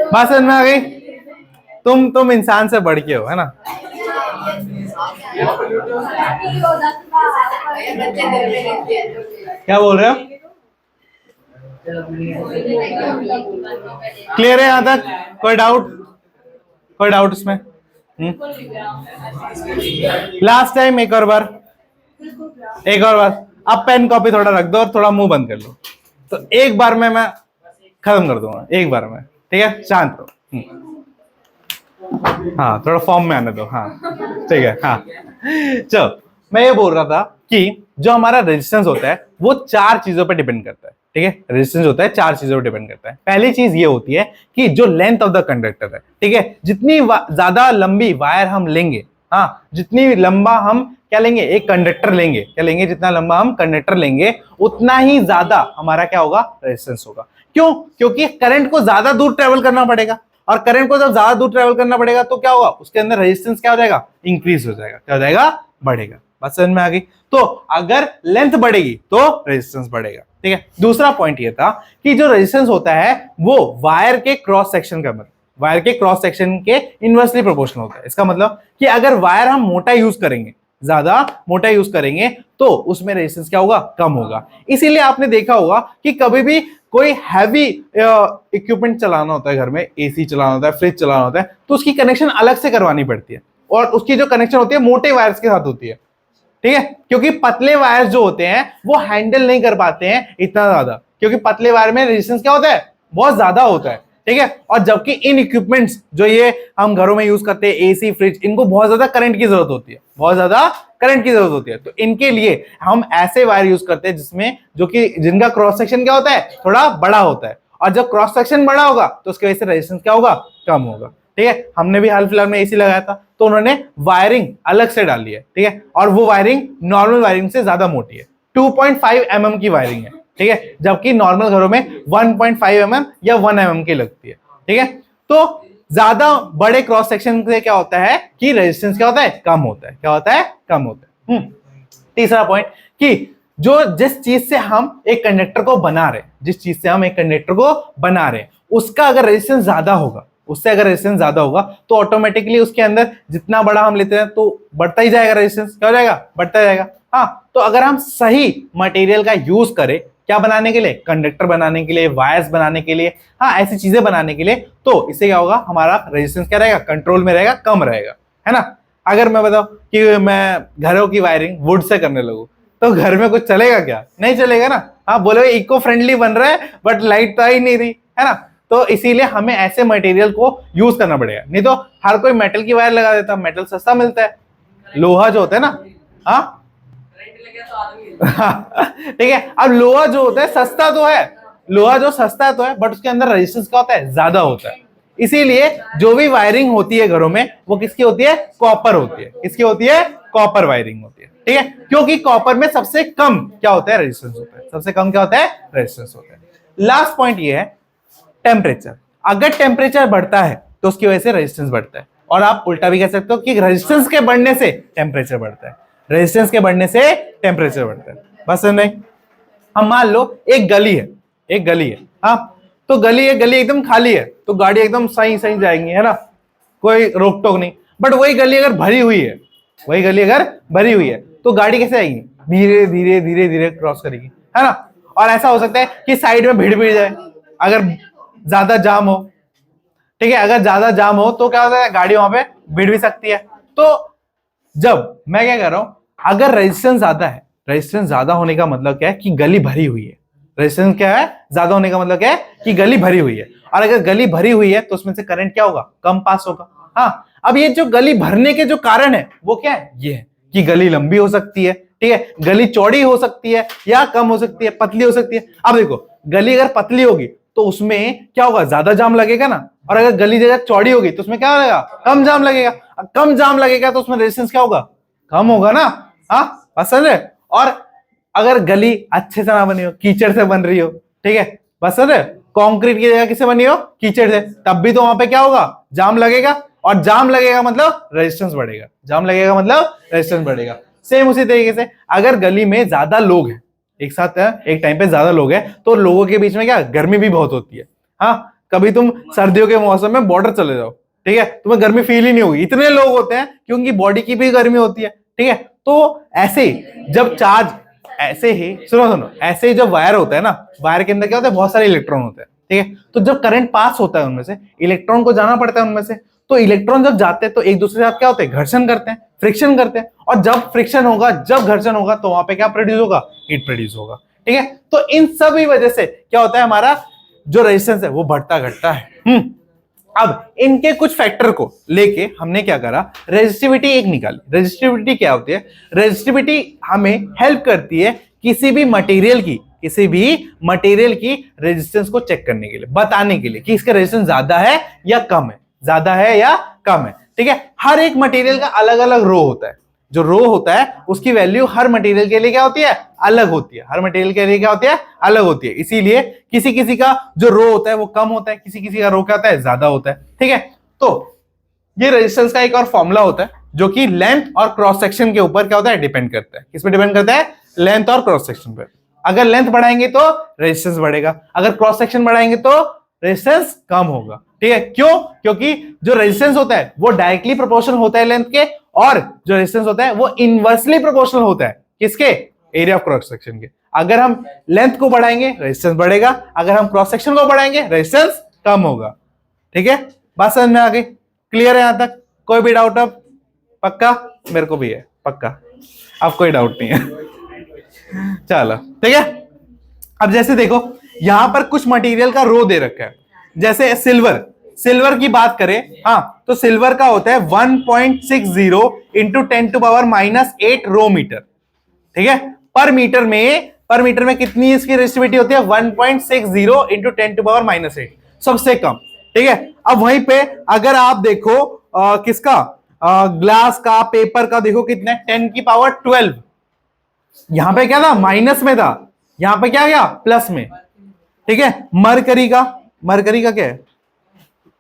बात समझ में आ गई? तुम इंसान से बढ़ के हो, है ना। क्या बोल रहे हो? क्लियर है यहां तक? कोई डाउट? कोई डाउट इसमें? लास्ट टाइम एक और बार, अब पेन कॉपी थोड़ा रख दो और थोड़ा मुंह बंद कर लो, तो एक बार में मैं खत्म कर दूंगा, एक बार में, ठीक है? शांत रहो। हाँ, थोड़ा फॉर्म में आने दो। हाँ ठीक है। हाँ चलो, मैं ये बोल रहा था कि जो हमारा रेजिस्टेंस होता है वो चार चीजों पे डिपेंड करता है, ठीक है? रेजिस्टेंस होता है चार चीजों पे डिपेंड करता है। पहली चीज ये होती है कि जो लेंथ ऑफ द कंडक्टर है, ठीक है? जितनी ज्यादा लंबी वायर हम लेंगे, हाँ, जितनी लंबा हम क्या लेंगे, एक कंडक्टर लेंगे, क्या लेंगे, जितना लंबा हम कंडक्टर लेंगे उतना ही ज्यादा हमारा क्या होगा, रेजिस्टेंस होगा। क्यों? क्योंकि करंट को ज्यादा दूर ट्रेवल करना पड़ेगा, और करंट को जब ज्यादा दूर ट्रेवल करना पड़ेगा तो क्या होगा, उसके अंदर रेजिस्टेंस क्या हो जाएगा, इंक्रीज हो जाएगा। क्या हो जाएगा, बढ़ेगा। बात समझ में आ गई? तो अगर लेंथ बढ़ेगी तो रेजिस्टेंस बढ़ेगा, ठीक है? दूसरा पॉइंट ये था कि जो रेजिस्टेंस होता है वो वायर के क्रॉस सेक्शन का, मतलब वायर के क्रॉस सेक्शन के इनवर्सली प्रोपोर्शनल होता है। इसका मतलब कि अगर वायर हम मोटा यूज करेंगे, ज्यादा मोटा यूज करेंगे, तो उसमें रेजिस्टेंस क्या होगा, कम होगा। इसीलिए आपने देखा होगा कि कभी भी कोई हैवी इक्विपमेंट चलाना होता है घर में, एसी चलाना होता है, फ्रिज चलाना होता है, तो उसकी कनेक्शन अलग से करवानी पड़ती है, और उसकी जो कनेक्शन होती है मोटे वायर्स के साथ होती है, ठीक है? क्योंकि पतले वायर्स जो होते हैं वो हैंडल नहीं कर पाते हैं इतना ज्यादा, क्योंकि पतले वायर में रेजिस्टेंस क्या होता है, बहुत ज्यादा होता है, ठीक है? और जबकि इन इक्विपमेंट्स जो ये हम घरों में यूज करते हैं, एसी, फ्रिज, इनको बहुत ज्यादा करंट की जरूरत होती है, बहुत ज्यादा करंट की जरूरत होती है। तो इनके लिए हम ऐसे वायर यूज करते हैं जिसमें जो कि जिनका क्रॉस सेक्शन क्या होता है, थोड़ा बड़ा होता है, और जब क्रॉस सेक्शन बड़ा होगा तो उसकी वजह से रेजिस्टेंस क्या होगा, कम होगा, ठीक है? हमने भी हाल फिलहाल में एसी लगाया था, तो उन्होंने वायरिंग अलग से डाली है, ठीक है? और वो वायरिंग नॉर्मल वायरिंग से ज्यादा मोटी है, 2.5 mm की वायरिंग है, ठीक है? जबकि नॉर्मल घरों में 1.5 mm या 1 mm की लगती है, ठीक है? तो ज्यादा बड़े क्रॉस सेक्शन से क्या होता है कि रेजिस्टेंस क्या होता है, कम होता है। क्या होता है, कम होता है। तीसरा पॉइंट कि जो जिस चीज से हम एक कंडक्टर को बना रहे हैं, जिस चीज से हम एक कंडक्टर को बना रहे हैं, उसका अगर रेजिस्टेंस ज्यादा होगा, उससे अगर रेजिस्टेंस ज्यादा होगा तो ऑटोमेटिकली उसके अंदर जितना बड़ा हम लेते हैं तो बढ़ता ही जाएगा रेजिस्टेंस। क्या हो जाएगा, बढ़ता जाएगा। हाँ, तो अगर हम सही मटेरियल का यूज करें, क्या बनाने के लिए, कंडक्टर बनाने के लिए, वायर्स बनाने के लिए, हाँ, ऐसी चीजें बनाने के लिए, तो इससे क्या होगा, हमारा रेजिस्टेंस क्या रहेगा, कंट्रोल में रहेगा, कम रहेगा, है ना? अगर मैं बताऊं कि मैं घरों की वायरिंग वुड से करने लगूं तो घर में कुछ चलेगा क्या, नहीं चलेगा ना। हाँ, बोले इको फ्रेंडली बन रहा है बट लाइट तो आ ही नहीं रही, है ना? तो इसीलिए हमें ऐसे मटेरियल को यूज करना पड़ेगा, नहीं तो हर कोई मेटल की वायर लगा देता, मेटल सस्ता मिलता है, लोहा जो होता है ना, हाँ ठीक है? अब लोहा जो होता है सस्ता तो है, लोहा जो सस्ता तो है, बट उसके अंदर रेजिस्टेंस क्या होता है, ज्यादा होता है। इसीलिए जो भी वायरिंग होती है घरों में वो किसकी होती है, कॉपर होती है। किसकी होती है, कॉपर वायरिंग होती है, ठीक है? क्योंकि कॉपर में सबसे कम क्या होता है, रेजिस्टेंस होता है, सबसे कम क्या होता है, रेजिस्टेंस होता है। लास्ट पॉइंट ये है टेम्परेचर। अगर टेम्परेचर बढ़ता है तो उसकी वजह से रेजिस्टेंस बढ़ता है, और आप उल्टा भी कह सकते हो कि रेजिस्टेंस के बढ़ने से टेम्परेचर बढ़ता है, रेजिस्टेंस के बढ़ने से टेम्परेचर बढ़ता है। बस नहीं, हम मान लो एक गली है, एक गली है, हाँ, तो गली है, गली एकदम खाली है, तो गाड़ी एकदम सही सही जाएंगी, है ना, कोई रोक टोक नहीं। बट वही गली अगर भरी हुई है, वही गली अगर भरी हुई है तो गाड़ी कैसे आएगी, धीरे धीरे धीरे धीरे क्रॉस करेगी, है ना? और ऐसा हो सकता है कि साइड में भीड़ भीड़ जाए, अगर ज्यादा जाम हो, ठीक है? अगर ज्यादा जाम हो तो क्या होता है, गाड़ी वहां पे भीड़ भी सकती है। तो जब मैं क्या कह रहा हूं, अगर रेजिस्टेंस ज्यादा है, रेजिस्टेंस ज्यादा होने का मतलब क्या है कि गली भरी हुई है, रेजिस्टेंस क्या है, ज्यादा होने का मतलब क्या है कि गली भरी हुई है, और अगर गली भरी हुई है तो उसमें से करंट क्या होगा, कम पास होगा। हाँ, अब ये जो गली भरने के जो कारण है वो क्या है, ये है कि गली लंबी हो सकती है, ठीक है, गली चौड़ी हो सकती है या कम हो सकती है, पतली हो सकती है। अब देखो, गली अगर पतली होगी तो उसमें क्या होगा, ज्यादा जाम लगेगा ना, और अगर गली जगह चौड़ी होगी तो उसमें क्या लगेगा, कम जाम लगेगा। कम जाम लगेगा तो उसमें रेजिस्टेंस क्या होगा, कम होगा ना। हाँ, पसंद है। और अगर गली अच्छे से ना बनी हो, कीचड़ से बन रही हो, ठीक है, पसंद है, कंक्रीट की जगह किससे बनी हो, कीचड़ से, तब भी तो वहां पे क्या होगा, जाम लगेगा, और जाम लगेगा मतलब रेजिस्टेंस बढ़ेगा, जाम लगेगा मतलब रेजिस्टेंस बढ़ेगा। सेम उसी तरीके से अगर गली में ज्यादा लोग हैं, एक साथ है, एक टाइम पे ज्यादा लोग हैं, तो लोगों के बीच में क्या, गर्मी भी बहुत होती है। हाँ, कभी तुम सर्दियों के मौसम में बॉर्डर चले जाओ, ठीक है, तुम्हें गर्मी फील ही नहीं होगी, इतने लोग होते हैं, क्योंकि बॉडी की भी गर्मी होती है, ठीक है। तो ऐसे ही जब चार्ज, ऐसे ही सुनो, ऐसे ही जब वायर होता है ना, वायर के अंदर क्या होता है, बहुत सारे इलेक्ट्रॉन होते हैं, ठीक है। तो जब करंट पास होता है उनमें से, इलेक्ट्रॉन को जाना पड़ता है उनमें से, तो इलेक्ट्रॉन जब जाते हैं तो एक दूसरे के साथ क्या होते हैं, घर्षण करते हैं, फ्रिक्शन करते हैं, और जब फ्रिक्शन होगा, जब घर्षण होगा, तो वहां पे क्या प्रोड्यूस होगा, हीट प्रोड्यूस होगा। ठीक है, तो इन सभी वजह से क्या होता है, हमारा जो रेजिस्टेंस है वो बढ़ता घटता है। अब इनके कुछ फैक्टर को लेके हमने क्या करा, रेजिस्टिविटी एक निकाली। रेजिस्टिविटी क्या होती है, रेजिस्टिविटी हमें हेल्प करती है किसी भी मटेरियल की रेजिस्टेंस को चेक करने के लिए, बताने के लिए कि इसका रेजिस्टेंस ज्यादा है या कम है, ज्यादा है या कम है। ठीक है, हर एक मटेरियल का अलग अलग रो होता है, जो रो होता है उसकी वैल्यू हर मटेरियल के लिए क्या होती है, अलग होती है, हर मटेरियल के लिए क्या होती है, अलग होती है। इसीलिए किसी किसी का जो रो होता है वो कम होता है, किसी किसी का रो क्या होता है, ज्यादा होता है। ठीक है, तो ये रेजिस्टेंस का एक और फॉर्मूला होता है जो कि लेंथ और क्रॉस सेक्शन के ऊपर क्या होता है, डिपेंड करता है। किस पे डिपेंड करता है, लेंथ और क्रॉस सेक्शन पे। अगर लेंथ बढ़ाएंगे तो रेजिस्टेंस बढ़ेगा, अगर क्रॉस सेक्शन बढ़ाएंगे तो रेजिस्टेंस कम होगा। ठीक है, क्यों, क्योंकि जो रेजिस्टेंस होता है वो डायरेक्टली प्रोपोर्शनल होता है लेंथ के, और जो रेजिस्टेंस होता है वो इनवर्सली प्रोपोर्शनल होता है किसके, एरिया ऑफ क्रॉस सेक्शन के। अगर हम लेंथ को बढ़ाएंगे रेजिस्टेंस बढ़ेगा, अगर हम क्रॉस सेक्शन को बढ़ाएंगे रेजिस्टेंस कम होगा। ठीक है, बात समझ में आ गई, क्लियर है यहां तक, कोई भी डाउट अब, पक्का, मेरे को भी है पक्का, अब कोई डाउट नहीं है। चलो ठीक है, अब जैसे देखो यहां पर कुछ मटेरियल का रो दे रखा है, जैसे सिल्वर की बात करें, हाँ, तो सिल्वर का होता है 1.60 इंटू 10⁻⁸ रो मीटर। ठीक है, पर मीटर में कितनी इसकी रेजिस्टिविटी होती है, 1.60 इंटू 10⁻⁸, सबसे कम। ठीक है, अब वहीं पे अगर आप देखो किसका, ग्लास का, पेपर का, देखो कितना है, 10⁻12। यहां पे क्या था, माइनस में था, यहां पे क्या गया, प्लस में। ठीक है, मरकरी का क्या है,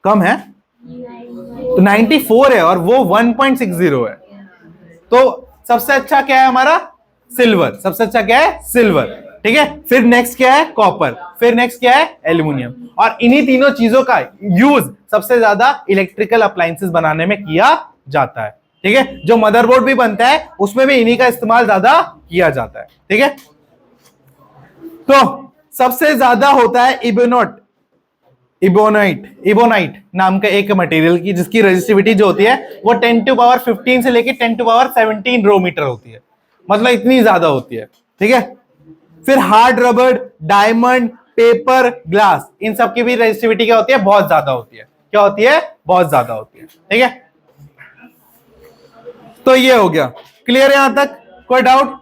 कम है, तो 94 है और वो 1.60 है। तो सबसे अच्छा क्या है हमारा, सिल्वर, सबसे अच्छा क्या है, सिल्वर। ठीक है, फिर नेक्स्ट क्या है, कॉपर, फिर नेक्स्ट क्या है, एल्यूमिनियम। और इन्हीं तीनों चीजों का यूज सबसे ज्यादा इलेक्ट्रिकल अप्लायंसेस बनाने में किया जाता है। ठीक है, जो मदरबोर्ड भी बनता है उसमें भी इन्हीं का इस्तेमाल ज्यादा किया जाता है। ठीक है, तो सबसे ज्यादा होता है इबोनाइट नाम का एक मटेरियल की, जिसकी रेजिस्टिविटी जो होती है वो 10⁻15 से लेके 10⁻17 रो मीटर होती है, मतलब इतनी ज्यादा होती है। ठीक है, फिर hard rubber, diamond, paper, glass, इन सब की भी रेजिस्टिविटी क्या होती है, बहुत ज्यादा होती है। क्या होती है, बहुत ज्यादा होती है। ठीक है, तो ये हो गया, क्लियर है यहां तक, कोई डाउट।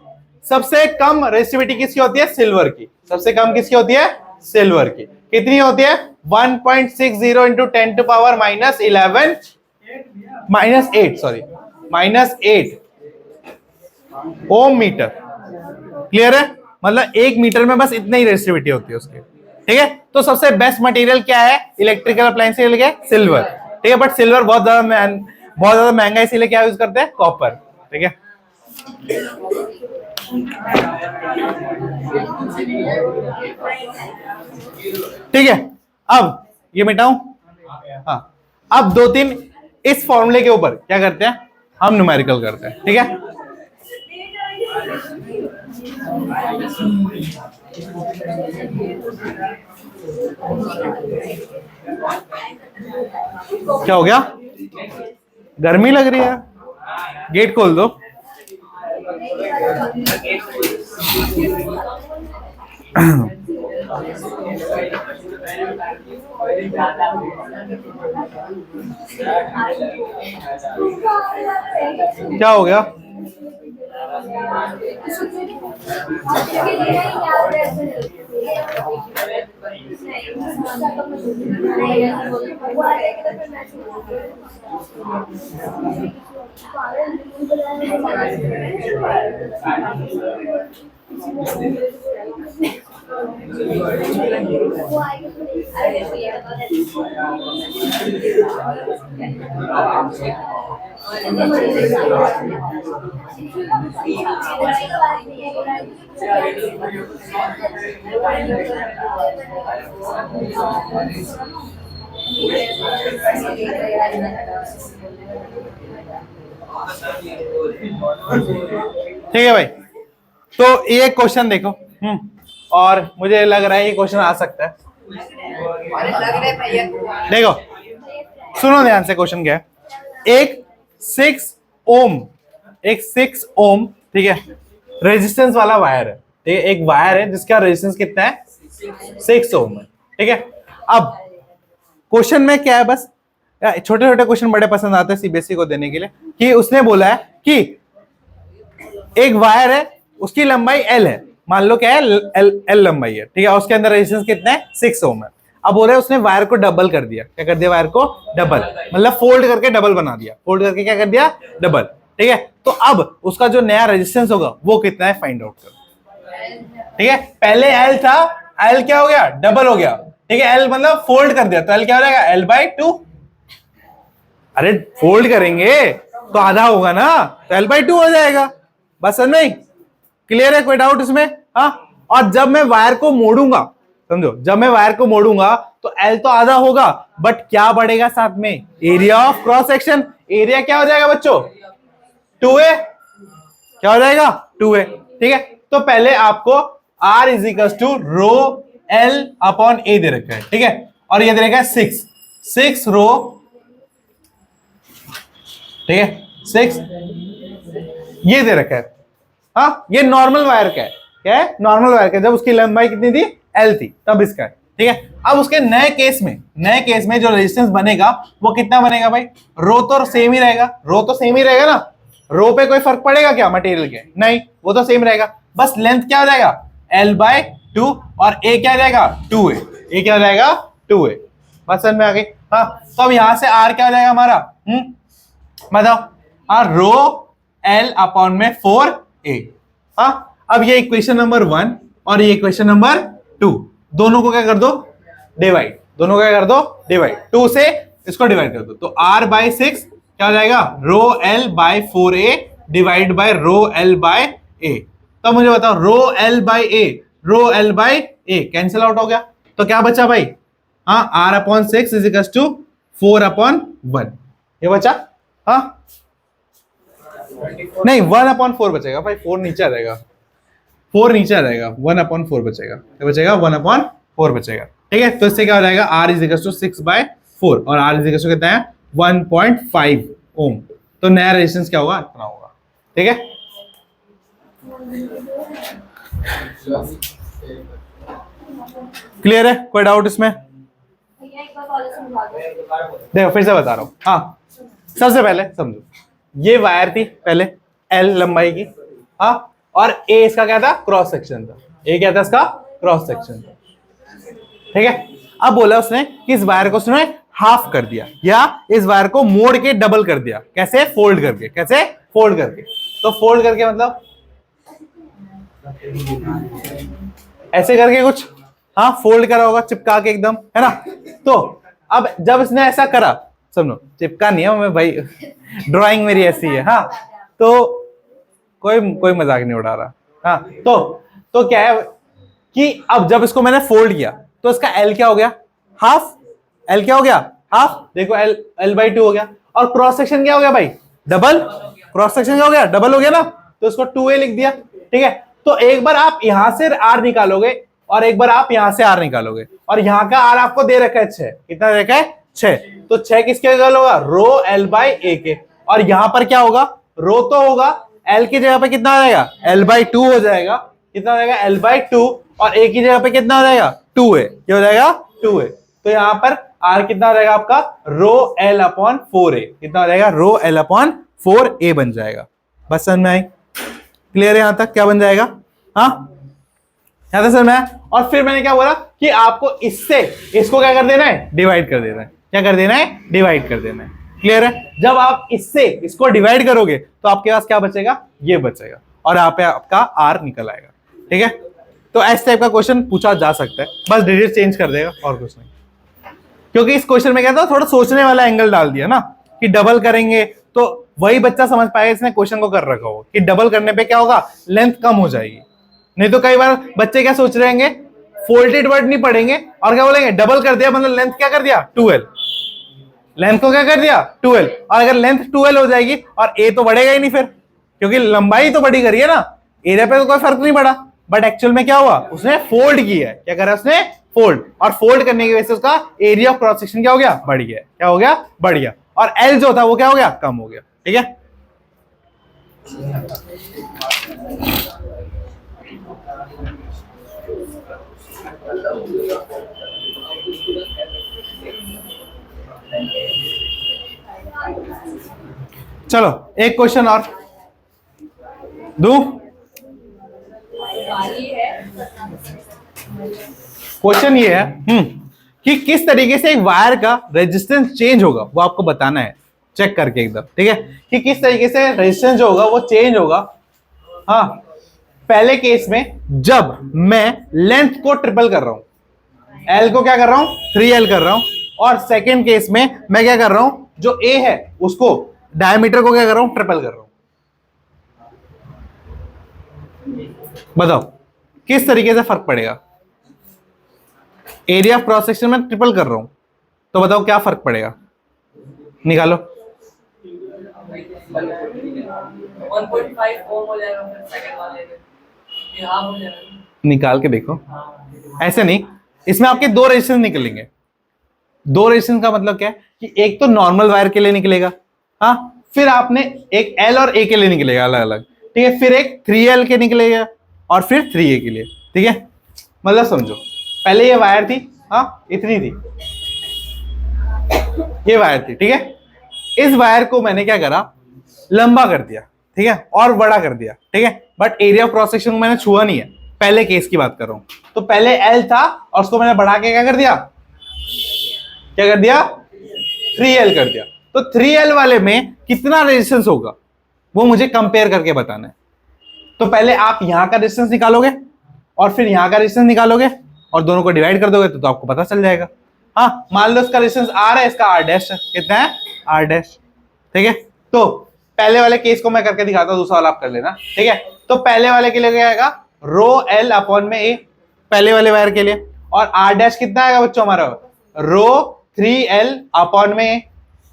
सबसे कम रेजिस्टिविटी किसकी होती है, सिल्वर की। सबसे कम किसकी होती है, सिल्वर की। कितनी होती है, 1.60 इंटू 10⁻−8 ओम मीटर। क्लियर है, मतलब 1 मीटर में बस इतनी ही रेजिस्टिविटी होती है उसकी। ठीक है, तो सबसे बेस्ट मटेरियल क्या है इलेक्ट्रिकल अप्लायंस के लिए, सिल्वर। ठीक है, बट सिल्वर बहुत ज्यादा महंगा, इसीलिए क्या यूज करते हैं, कॉपर। ठीक है, ठीक है, अब ये मिटाऊं, हाँ, अब 2-3 इस फॉर्मूले के ऊपर क्या करते हैं, हम न्यूमेरिकल करते हैं। ठीक है, क्या हो गया, गर्मी लग रही है, गेट खोल दो। क्या हो गया, ठीक है भाई, तो ये क्वेश्चन देखो, और मुझे लग रहा है ये क्वेश्चन आ सकता है। देखो सुनो ध्यान से, क्वेश्चन क्या है। एक 6 ओम ठीक है रेजिस्टेंस वाला वायर है, ठीक है, एक वायर है जिसका रेजिस्टेंस कितना है 6 ओम है, ठीक है। अब क्वेश्चन में क्या है, बस छोटे छोटे क्वेश्चन बड़े पसंद आते हैं सीबीएसई को देने के लिए, कि उसने बोला है कि एक वायर है, उसकी लंबाई एल है, मान लो क्या है एल लंबाई है, ठीक है, उसके अंदर रेजिस्टेंस कितना है 6 ओम है। अब बोल रहे हैं उसने वायर को डबल कर दिया, क्या कर दिया, वायर को डबल, मतलब फोल्ड करके डबल बना दिया, फोल्ड करके क्या कर दिया, डबल, ठीक है। तो अब उसका जो नया रेजिस्टेंस होगा वो कितना है फाइंड आउट करो, ठीक है। पहले एल था, एल क्या हो गया, डबल हो गया, ठीक है, एल मतलब फोल्ड कर दिया, तो एल क्या हो जाएगा, L/2। अरे फोल्ड करेंगे तो आधा होगा ना, तो L/2 हो जाएगा, बस नहीं, क्लियर है, कोई डाउट इसमें? हाँ, और जब मैं वायर को मोड़ूंगा, समझो, जब मैं वायर को मोड़ूंगा तो एल तो आधा होगा, बट क्या बढ़ेगा साथ में, area of cross section, area क्या हो जाएगा बच्चों, 2a, क्या हो जाएगा 2a, ठीक है। तो पहले आपको R is equal to rho L upon A दे रखा है, ठीक है, और ये दे रखा है 6 रो, ठीक है, 6 ये दे रखा है। हाँ, ये नॉर्मल वायर का है, क्या है, नॉर्मल वायर का, जब उसकी लंबाई कितनी थी, L थी, तब इसका है, ठीक है। अब उसके नए केस में जो रेजिस्टेंस बनेगा वो कितना बनेगा भाई, रो तो सेम ही रहेगा, रो तो सेम ही रहेगा ना, रो पे कोई फर्क पड़ेगा क्या मटेरियल के, नहीं, वो तो सेम रहेगा, बस लेंथ क्या हो जाएगा L/2 और A क्या हो जाएगा 2a, A क्या हो जाएगा 2a, बात समझ में आ गई। हाँ, तो अब यहां से R क्या हो जाएगा हमारा, बताओ, रो L अपॉन में 4a। हाँ, अब ये इक्वेशन नंबर 1 और ये इक्वेशन नंबर 2, दोनों को क्या कर दो, डिवाइड, दोनों को क्या कर दो, डिवाइड, 2 से इसको डिवाइड कर दो, तो R/6 क्या हो जाएगा, रो L/4a divide by row L/a। तो मुझे बताओ, रो L/a कैंसिल आउट हो गया, तो क्या बचा भाई, हाँ, R/6 इज इक्वल टू 4/1, ये बचा, हाँ नहीं 1/4 बचेगा भाई, 4 नीचे आ जाएगा, 4 नीचे आ जाएगा, 1/4 बचेगा, क्या बचेगा, 1/4 बचेगा, ठीक है। तो इससे क्या हो जाएगा, R इज इक्वल टू 6/4 और R इज इक्वल टू कितना है 1.5 ओम, तो नया रेजिस्टेंस क्या होगा, इतना होगा, ठीक है। क्लियर है, कोई डाउट इसमें? भैया एक बार वाले समझा दो। देखो फिर से बता रहा हूं, हाँ, सबसे पहले समझो, ये वायर थी पहले L लंबाई की, हाँ, और A इसका क्या था, क्रॉस सेक्शन था, A क्या था इसका, क्रॉस सेक्शन था, ठीक है। अब बोला उसने कि इस वायर को उसने हाफ कर दिया, या इस वायर को मोड़ के डबल कर दिया, कैसे, फोल्ड करके, कैसे, फोल्ड करके, तो फोल्ड करके मतलब ऐसे करके कुछ, हाँ, फोल्ड करा होगा, चिपका के एकदम, है ना। तो अब जब इसने ऐसा करा, समझो, चिपका नहीं है मैं भाई, ड्राइंग मेरी ऐसी है, हाँ, तो कोई मजाक नहीं उड़ा रहा, हाँ, तो क्या है कि अब जब इसको मैंने फोल्ड किया तो इसका L क्या हो गया, हाफ, L क्या हो गया, हाफ, देखो L/2 हो गया, और क्रॉस सेक्शन क्या हो गया भाई, डबल, क्रॉस सेक्शन क्या हो गया, डबल हो गया ना, तो इसको 2a लिख दिया, ठीक है। तो एक बार आप यहां से R निकालोगे और एक बार आप यहां से R निकालोगे, और यहां का R आपको दे रखा है 6, कितना दे रखा है 6, तो 6 किसके इक्वल होगा, रो L/a के, और यहां पर क्या होगा, रो तो होगा, L की जगह पे कितना आ जाएगा, L/2 हो जाएगा, कितना हो जाएगा L/2, और A की जगह पे कितना हो जाएगा 2a, क्या हो जाएगा 2a, तो यहां पर R कितना हो जाएगा आपका, रो L/4a, कितना हो जाएगा, रो L/4a बन जाएगा, बस समझ में आई, क्लियर है यहां तक, क्या बन जाएगा, हाँ, यहां तक समझ में आया। और फिर मैंने क्या बोला कि आपको इससे इसको क्या कर देना है, डिवाइड कर देना है, क्या कर देना है, डिवाइड कर देना है, क्लियर है। जब आप इससे इसको डिवाइड करोगे तो आपके पास क्या बचेगा, ये बचेगा, और यहाँ पे आपका R निकल आएगा, ठीक है। तो इस टाइप का क्वेश्चन पूछा जा सकता है, बस डिजिट चेंज कर देगा और कुछ नहीं, क्योंकि इस क्वेश्चन में क्या था, थोड़ा सोचने वाला एंगल डाल दिया ना, कि डबल करेंगे तो वही बच्चा समझ पाएगा इसने क्वेश्चन को कर रखा हो, कि डबल करने पे क्या होगा, लेंथ कम हो जाएगी। नहीं तो कई बार बच्चे क्या सोच रहे हैं, फोल्डेड वर्ड नहीं पढ़ेंगे और क्या बोलेंगे, डबल कर दिया मतलब लेंथ क्या कर दिया 12, लेंथ को क्या कर दिया 12, और अगर लेंथ 12 हो जाएगी और ए तो बढ़ेगा ही नहीं फिर, क्योंकि लंबाई तो बड़ी करी है ना, एरिया पे तो कोई फर्क नहीं पड़ा, बट एक्चुअल में क्या हुआ, उसने फोल्ड किया है, क्या करा उसने, फोल्ड, और फोल्ड करने की वजह से उसका एरिया ऑफ क्रॉस सेक्शन क्या हो गया, बढ़ गया। क्या हो गया, बढ़ गया। और एल जो था वो क्या हो गया, कम हो गया। ठीक है, चलो एक क्वेश्चन और दू। क्वेश्चन ये है कि किस तरीके से एक वायर का रेजिस्टेंस चेंज होगा, वो आपको बताना है चेक करके एकदम। ठीक है, कि किस तरीके से रेजिस्टेंस जो होगा वो चेंज होगा। हाँ, पहले केस में जब मैं लेंथ को ट्रिपल कर रहा हूं, एल को क्या कर रहा हूं, 3L कर रहा हूं, और सेकेंड केस में मैं क्या कर रहा हूं, जो ए है उसको डायमीटर को क्या कर रहा हूं, ट्रिपल कर रहा हूं। बताओ किस तरीके से फर्क पड़ेगा। एरिया ऑफ क्रॉस सेक्शन में ट्रिपल कर रहा हूं, तो बताओ क्या फर्क पड़ेगा, निकालो। 1.5 ओम हो जाएगा फिर सेकंड वाले में, ये हाफ हो जाएगा। निकाल के देखो, ऐसे नहीं, इसमें आपके दो रेजिस्टेंस निकलेंगे। दो रेजिस्टेंस का मतलब क्या है कि एक तो नॉर्मल वायर के लिए निकलेगा, हाँ, फिर आपने एक एल और ए के लिए निकलेगा अलग अलग। ठीक है, फिर एक 3L के निकलेगा और फिर 3A के लिए। ठीक है, मतलब समझो, पहले ये वायर थी, हाँ, इतनी थी, ये वायर थी। ठीक है, इस वायर को मैंने क्या करा, लंबा कर दिया। ठीक है, और बड़ा कर दिया। ठीक है, but area of cross section को मैंने छुआ नहीं है, पहले केस की बात कर रहा हूं। तो पहले एल था और उसको मैंने बढ़ा के क्या कर दिया, क्या कर दिया, 3L कर दिया। तो 3L वाले में कितना रेजिस्टेंस होगा वो मुझे कंपेयर करके बताना है। तो पहले आप यहां का रेजिस्टेंस निकालोगे और फिर यहां का रेजिस्टेंस निकालोगे और दोनों को डिवाइड कर दोगे तो आपको पता चल जाएगा। हाँ, मान लो इसका रेजिस्टेंस R है, इसका R डैश है, कितना है, R डैश। ठीक है, तो पहले वाले केस को मैं करके दिखाता हूं, दूसरा वाला आप कर लेना। ठीक है, तो पहले वाले के लिए क्या आएगा, रो एल अपॉन में ए, पहले वाले वायर के लिए, और R डैश कितना आएगा बच्चों हमारा, रो 3L अपॉन में ए,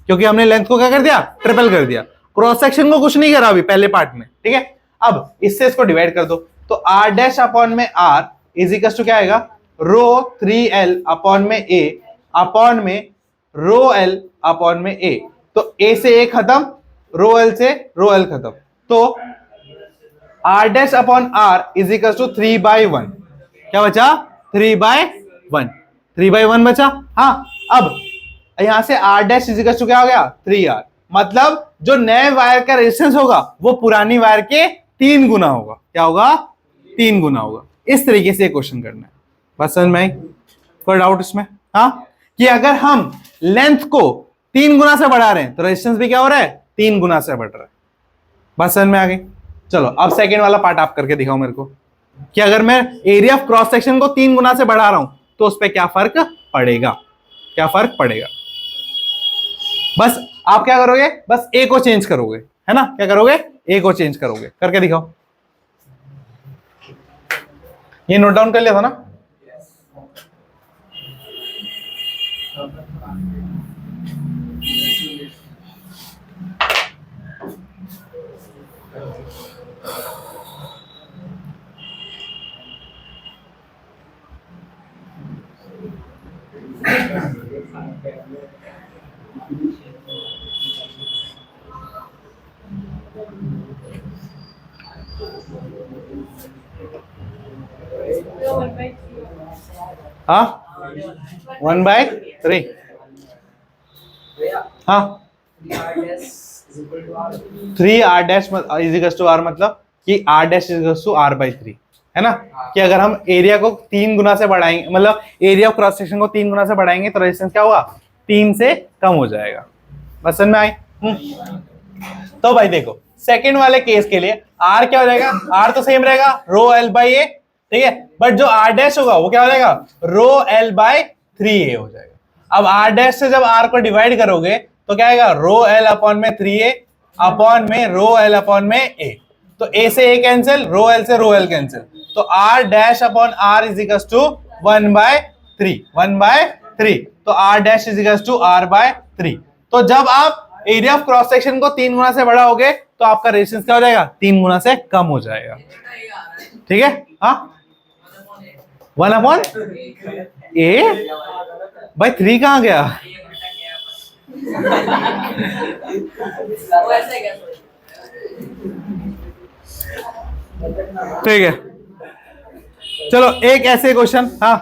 क्योंकि हमने लेंथ को क्या कर दिया, ट्रिपल कर दिया। क्रॉस सेक्शन को कुछ नहीं करा अभी पहले पार्ट में। ठीक है, अब इससे इसको डिवाइड कर दो, तो R डैश अपॉन में R इज इक्वल टू क्या आएगा, रो 3L अपॉन में ए अपॉन में रो L अपॉन में ए। तो ए से ए खत्म, रो L से रो L खत्म, तो R dash upon R is equal to 3/1। क्या बचा, 3/1, 3/1 बचा। हाँ, अब यहां से R dash is equal to क्या हो गया, 3R। मतलब जो नए वायर का रेजिस्टेंस होगा वो पुरानी वायर के 3 गुना होगा। क्या होगा, 3 गुना होगा। इस तरीके से क्वेश्चन करना है। बस समझ में आई, कोई डाउट इसमें। हाँ, कि अगर हम लेंथ को 3 गुना से बढ़ा रहे हैं तो रेजिस्टेंस भी क्या हो रहा है, 3 गुना से बढ़ रहा है। बस समझ में आ गई। चलो अब सेकेंड वाला पार्ट आप करके दिखाओ मेरे को, कि अगर मैं एरिया ऑफ क्रॉस सेक्शन को 3 गुना से बढ़ा रहा हूं तो उस पर क्या फर्क पड़ेगा, क्या फर्क पड़ेगा। बस आप क्या करोगे, बस ए को चेंज करोगे, है ना, क्या करोगे, ए को चेंज करोगे। करके दिखाओ। ये नोट डाउन कर लिया था ना। हाँ, 1/3। हाँ, 3R dash is equal to R, मतलब कि R dash is equal to R/3, है ना। कि अगर हम एरिया को 3 गुना से बढ़ाएंगे, मतलब एरिया ऑफ क्रॉस सेक्शन को 3 गुना से बढ़ाएंगे तो रेजिस्टेंस क्या होगा, 3 से कम हो जाएगा। बस समझ में आई। तो भाई देखो, सेकंड वाले केस के लिए R क्या हो जाएगा, R तो सेम रहेगा, रो L/A। ठीक है, बट जो R डैश होगा वो क्या हो जाएगा, रो L/3A हो जाएगा। अब R डैश से जब R को डिवाइड करोगे तो क्या आएगा, रो L अपॉन में 3A अपॉन में रो L अपॉन में A। तो A से A कैंसिल, रो L से रो L कैंसिल, तो R dash upon R is equal to 1/3, 1/3। तो R dash is equal to R/3। तो जब आप एरिया ऑफ क्रॉस सेक्शन को 3 गुना से बढ़ाओगे तो आपका रेजिस्टेंस क्या हो जाएगा, 3 गुना से कम हो जाएगा। ठीक है, हाँ 1/a भाई 3 कहाँ गया? वो ऐसे क्या सोच ठीक है, चलो एक ऐसे क्वेश्चन। हाँ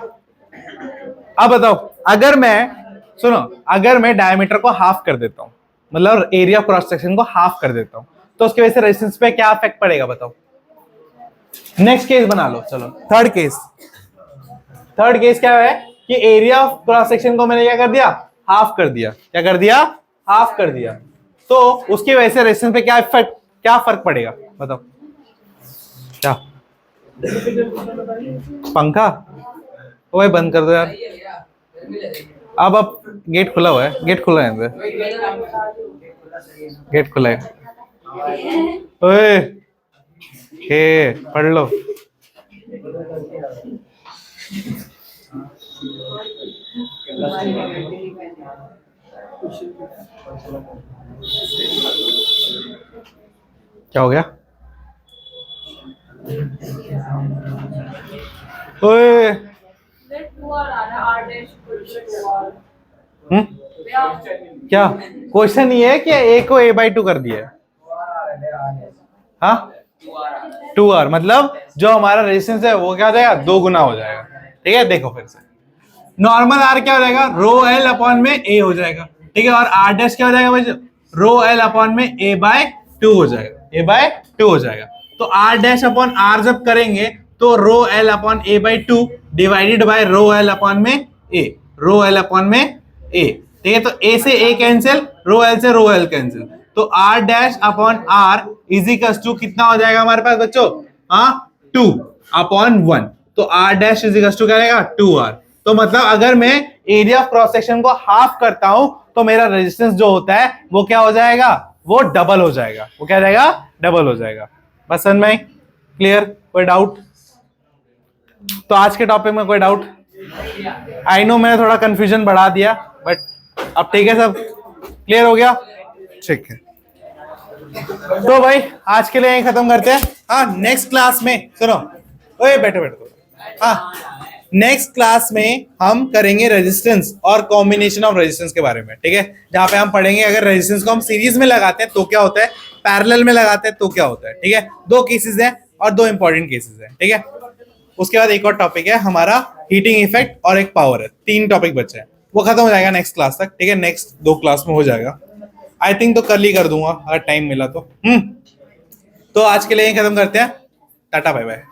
अब बताओ, अगर मैं डायमीटर को हाफ कर देता हूं, मतलब एरिया ऑफ क्रॉस सेक्शन को हाफ कर देता हूं, तो उसकी वजह से रेजिस्टेंस पे क्या इफेक्ट पड़ेगा बताओ। नेक्स्ट केस बना लो, चलो थर्ड केस क्या है कि एरिया ऑफ क्रॉस सेक्शन को मैंने क्या कर दिया, हाफ कर दिया। क्या कर दिया? हाफ कर दिया। तो उसकी वजह से रेजिस्टेंस पे क्या फर्क पड़ेगा बताओ। क्या पंखा? ओ भाई बंद कर दो यार। अब गेट खुला हुआ है, गेट खुला है अंदर, गेट खुला है। ओए हे पढ़ लो। क्या हो गया? ओए क्या क्वेश्चन ये है कि a को a/2 कर दिया है? हाँ 2r, मतलब जो हमारा रेजिस्टेंस है वो क्या हो जाएगा, 2 गुना हो जाएगा। ठीक है, देखो फिर से नॉर्मल r क्या हो जाएगा, रो l अपॉन में a हो जाएगा। ठीक है, और r डैश क्या हो जाएगा भाई, रो l अपॉन में a/2 हो जाएगा, a/2 हो जाएगा। तो r डैश अपॉन r जब करेंगे तो rho l upon a/2 divided by rho l upon में a, रो l अपॉन में a। ठीक है, तो a से a कैंसिल, रो l से रो l कैंसिल, तो r dash upon r is equal to कितना हो जाएगा हमारे पास बच्चों, हाँ 2/1। तो r dash is equal to क्या रहेगा, 2r। तो मतलब अगर मैं एरिया ऑफ क्रॉस सेक्शन को हाफ करता हूं तो मेरा रेजिस्टेंस जो होता है वो क्या हो जाएगा, वो डबल हो जाएगा। वो क्या जाएगा, डबल हो जाएगा। बस समझ में क्लियर? कोई डाउट? तो आज के टॉपिक में कोई डाउट? आई नो मैंने थोड़ा कंफ्यूजन बढ़ा दिया, बट अब ठीक है, सब क्लियर हो गया? ठीक है, तो भाई आज के लिए यहीं खत्म करते हैं। हाँ नेक्स्ट क्लास में सुनो, ओए बैठो। हाँ नेक्स्ट क्लास में हम करेंगे रेजिस्टेंस और कॉम्बिनेशन ऑफ रेजिस्टेंस के बारे में। ठीक है, जहां पे हम पढ़ेंगे अगर रेजिस्टेंस को हम सीरीज में लगाते हैं तो क्या होता है, पैरेलल में लगाते हैं तो क्या होता है। ठीक है, 2 केसेस हैं और 2 इंपॉर्टेंट केसेस हैं। ठीक है, उसके बाद एक और टॉपिक है हमारा हीटिंग इफेक्ट और एक पावर है। 3 टॉपिक बचे हैं, वो खत्म हो जाएगा नेक्स्ट क्लास तक। ठीक है, नेक्स्ट 2 क्लास में हो जाएगा आई थिंक, तो कल ही कर दूंगा अगर टाइम मिला तो। तो आज के लिए यहीं खत्म करते हैं, टाटा बाय बाय।